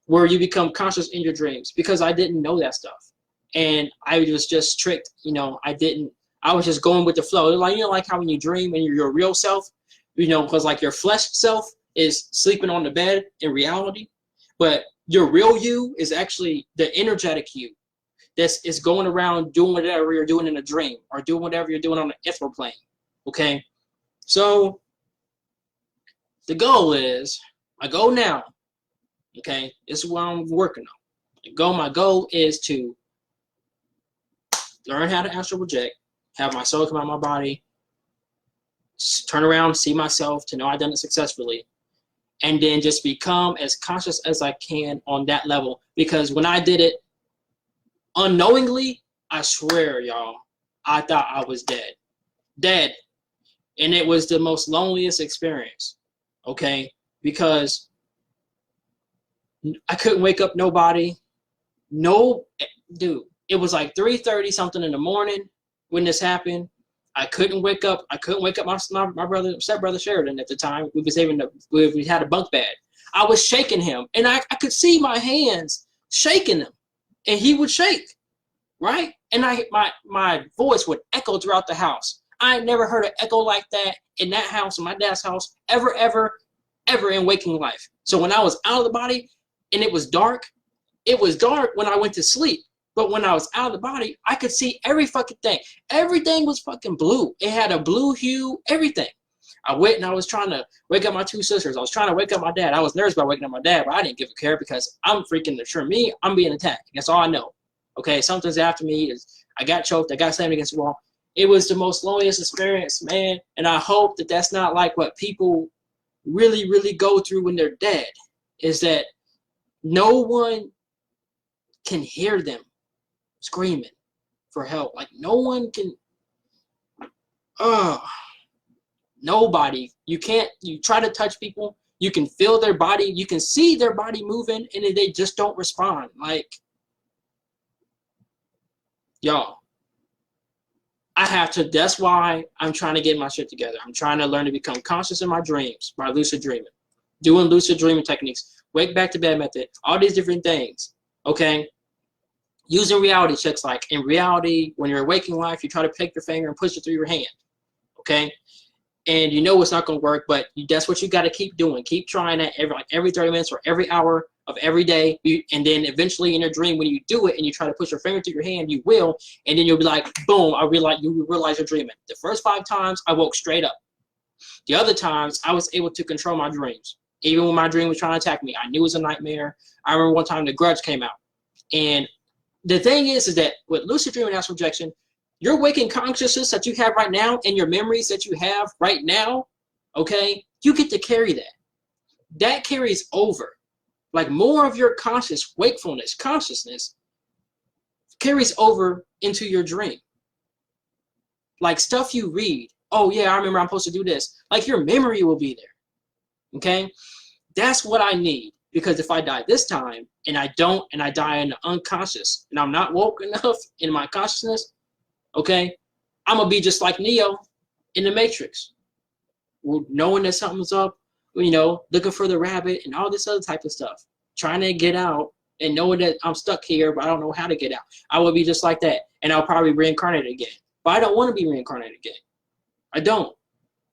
where you become conscious in your dreams, because I didn't know that stuff. And I was just tricked, you know, I was just going with the flow. Like, you know, like how when you dream and you're your real self, you know, because like your flesh self is sleeping on the bed in reality, but your real you is actually the energetic you is going around doing whatever you're doing in a dream or doing whatever you're doing on the ethereal plane, okay? So the goal is, my goal now, okay, this is what I'm working on. My goal is to learn how to astral project, have my soul come out of my body, turn around, see myself, to know I've done it successfully, and then just become as conscious as I can on that level. Because when I did it unknowingly, I swear, y'all, I thought I was dead. And it was the most loneliest experience, okay? Because I couldn't wake up nobody. No, dude, it was like 3:30 something in the morning when this happened. I couldn't wake up my brother, stepbrother Sheridan at the time. We had a bunk bed. I was shaking him, and I could see my hands shaking him, and he would shake, right? And my voice would echo throughout the house. I had never heard an echo like that in that house, in my dad's house, ever in waking life. So when I was out of the body and it was dark when I went to sleep. But when I was out of the body, I could see every fucking thing. Everything was fucking blue. It had a blue hue, everything. I went and I was trying to wake up my 2 sisters. I was trying to wake up my dad. I was nervous about waking up my dad, but I didn't give a care because I'm freaking sure I'm being attacked. That's all I know. Okay, something's after me. I got choked. I got slammed against the wall. It was the most loneliest experience, man. And I hope that that's not like what people really, really go through when they're dead. Is that no one can hear them screaming for help. Like no one can. Nobody. You can't. You try to touch people. You can feel their body. You can see their body moving, and they just don't respond. Like, y'all. I have to. That's why I'm trying to get my shit together. I'm trying to learn to become conscious in my dreams by lucid dreaming, doing lucid dreaming techniques, wake back to bed method, all these different things. Okay. Using reality checks, like in reality, when you're in waking life, you try to pick your finger and push it through your hand. Okay. And you know it's not going to work, but that's what you got to keep doing. Keep trying that every 30 minutes or every hour of every day. And then eventually in your dream, when you do it and you try to push your finger through your hand, you will. And then you'll be like, boom, you realize you're dreaming. The first 5 times, I woke straight up. The other times, I was able to control my dreams. Even when my dream was trying to attack me, I knew it was a nightmare. I remember one time The Grudge came out. And the thing is that with lucid dreaming and astral projection, your waking consciousness that you have right now and your memories that you have right now, okay, you get to carry that. That carries over. Like more of your conscious wakefulness, consciousness, carries over into your dream. Like stuff you read. Oh, yeah, I remember I'm supposed to do this. Like your memory will be there. Okay? That's what I need. Because if I die this time and I don't, and I die in the unconscious, and I'm not woke enough in my consciousness, okay, I'm going to be just like Neo in the Matrix. Knowing that something's up, you know, looking for the rabbit and all this other type of stuff. Trying to get out and knowing that I'm stuck here, but I don't know how to get out. I will be just like that. And I'll probably reincarnate again. But I don't want to be reincarnated again. I don't.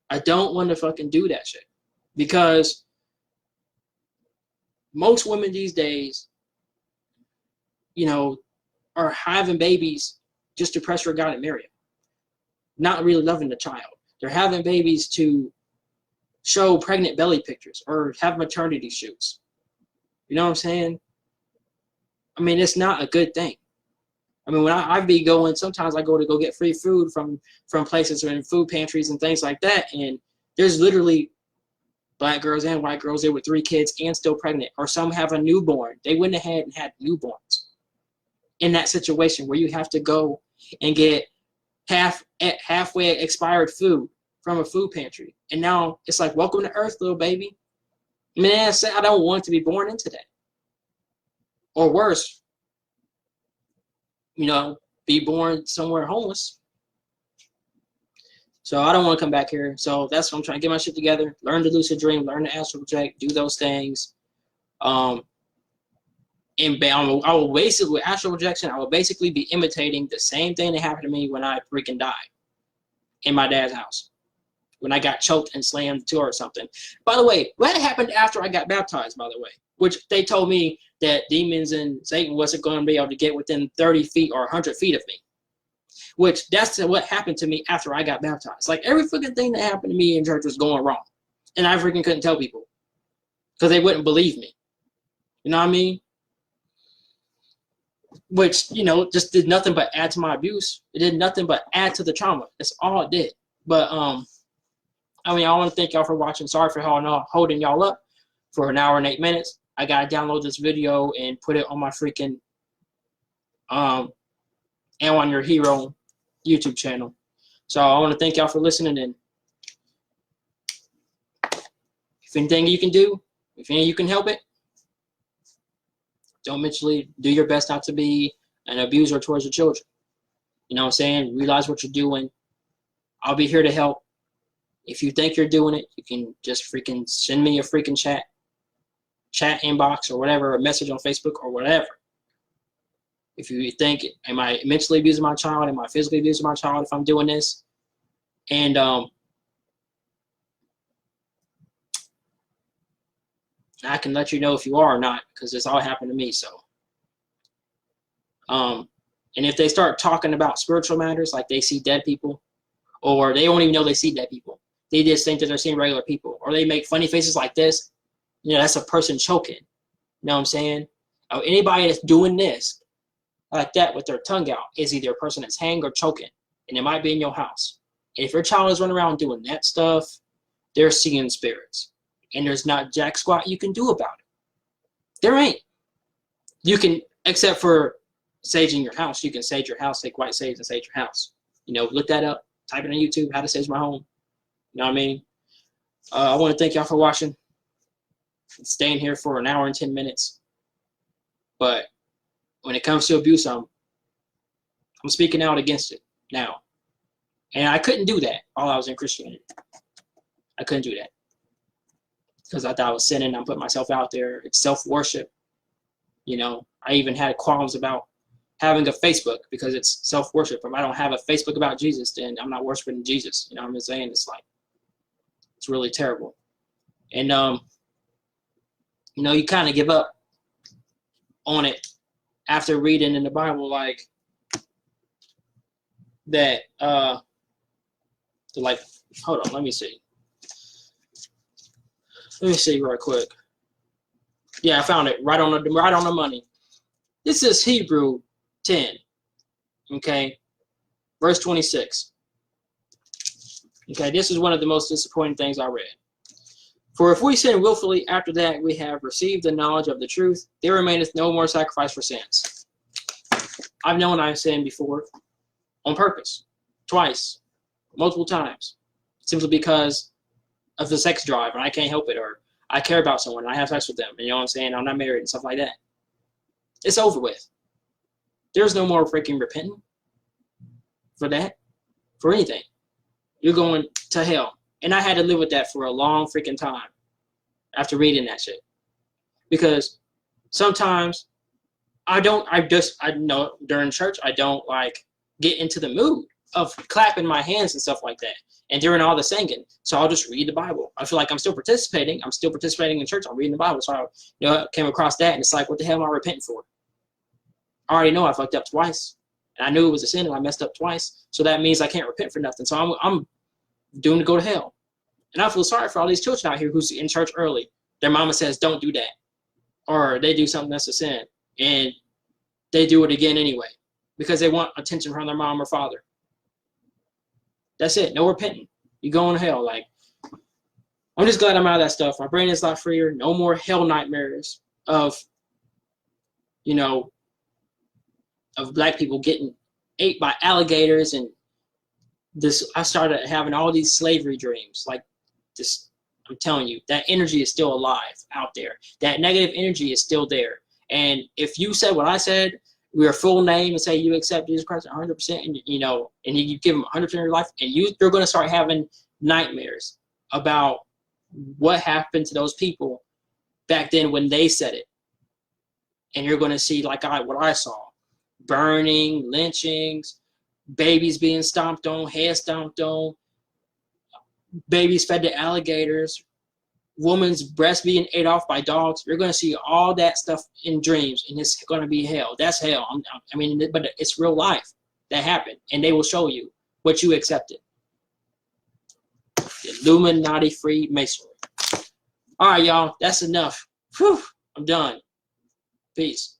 I don't want to fucking do that shit. Because most women these days, you know, are having babies just to pressure a guy to marry him. Not really loving the child. They're having babies to show pregnant belly pictures or have maternity shoots. You know what I'm saying? I mean, it's not a good thing. I mean, when I be going, sometimes I go to go get free food from places or in food pantries and things like that, and there's literally black girls and white girls there with 3 kids and still pregnant, or some have a newborn. They went ahead and had newborns. In that situation where you have to go and get halfway expired food from a food pantry. And now it's like, welcome to Earth, little baby. Man, I don't want to be born into that. Or worse, you know, be born somewhere homeless. So I don't want to come back here. So that's what I'm trying to get my shit together. Learn to lucid dream, learn to astral project, do those things. And I will basically, with astral projection, I will basically be imitating the same thing that happened to me when I freaking died in my dad's house. When I got choked and slammed to or something. By the way, what happened after I got baptized, by the way? Which they told me that demons and Satan wasn't going to be able to get within 30 feet or 100 feet of me. Which, that's what happened to me after I got baptized. Like, every freaking thing that happened to me in church was going wrong. And I freaking couldn't tell people. Because they wouldn't believe me. You know what I mean? Which, you know, just did nothing but add to my abuse. It did nothing but add to the trauma. That's all it did. But, I mean, I want to thank y'all for watching. Sorry for holding y'all up for an hour and 8 minutes. I got to download this video and put it on my freaking, and on your hero YouTube channel. So I want to thank y'all for listening. And if anything you can do, if anything you can help it, don't mentally do your best not to be an abuser towards your children. You know what I'm saying? Realize what you're doing. I'll be here to help. If you think you're doing it, you can just freaking send me a freaking chat inbox or whatever, a message on Facebook or whatever. If you think, am I mentally abusing my child? Am I physically abusing my child if I'm doing this? And I can let you know if you are or not, because this all happened to me. So, and if they start talking about spiritual matters, like they see dead people, or they don't even know they see dead people, they just think that they're seeing regular people, or they make funny faces like this, you know, that's a person choking. You know what I'm saying? Anybody that's doing this like that with their tongue out is either a person that's hanging or choking, and it might be in your house. And if your child is running around doing that stuff, they're seeing spirits, and there's not jack squat you can do about it. There ain't. You can except for saging your house. You can sage your house, take white sage and sage your house. You know, look that up. Type it on YouTube, how to sage my home. You know what I mean? I want to thank y'all for watching. Staying here for an hour and 10 minutes. But when it comes to abuse, I'm speaking out against it now. And I couldn't do that while I was in Christianity. I couldn't do that. Because I thought I was sinning. I'm putting myself out there. It's self-worship. You know, I even had qualms about having a Facebook because it's self-worship. If I don't have a Facebook about Jesus, then I'm not worshiping Jesus. You know what I'm saying? It's like, it's really terrible. And, you know, you kind of give up on it after reading in the Bible, like, that, like, hold on, let me see. Let me see real quick. Yeah, I found it right on the money. This is Hebrew 10, okay, verse 26. Okay, this is one of the most disappointing things I read. For if we sin willfully after that we have received the knowledge of the truth, there remaineth no more sacrifice for sins. I've known I've sinned before on purpose, twice, multiple times, simply because of the sex drive, and I can't help it, or I care about someone and I have sex with them, you know what I'm saying? I'm not married and stuff like that. It's over with. There's no more freaking repenting for that, for anything. You're going to hell. And I had to live with that for a long freaking time after reading that shit. Because sometimes I know during church, I don't like get into the mood of clapping my hands and stuff like that. And during all the singing. So I'll just read the Bible. I feel like I'm still participating. I'm still participating in church. I'm reading the Bible. So I came across that and it's like, what the hell am I repenting for? I already know I fucked up twice. And I knew it was a sin and I messed up twice. So that means I can't repent for nothing. So I'm doomed to go to hell. And I feel sorry for all these children out here who's in church early. Their mama says, don't do that. Or they do something that's a sin. And they do it again anyway. Because they want attention from their mom or father. That's it. No repenting. You going to hell. Like, I'm just glad I'm out of that stuff. My brain is a lot freer. No more hell nightmares of, you know, of black people getting ate by alligators and this. I started having all these slavery dreams. Like this, I'm telling you, that energy is still alive out there. That negative energy is still there. And if you said what I said, your full name and say you accept Jesus Christ 100%, and you know, and you give him 100% of your life, and you're going to start having nightmares about what happened to those people back then when they said it. And you're going to see like what I saw. Burning, lynchings, babies being stomped on, heads stomped on, babies fed to alligators, woman's breast being ate off by dogs. You're going to see all that stuff in dreams, and it's going to be hell. That's hell. I mean, but it's real life that happened, and they will show you what you accepted. The Illuminati Freemasonry. All right, y'all. That's enough. Whew, I'm done. Peace.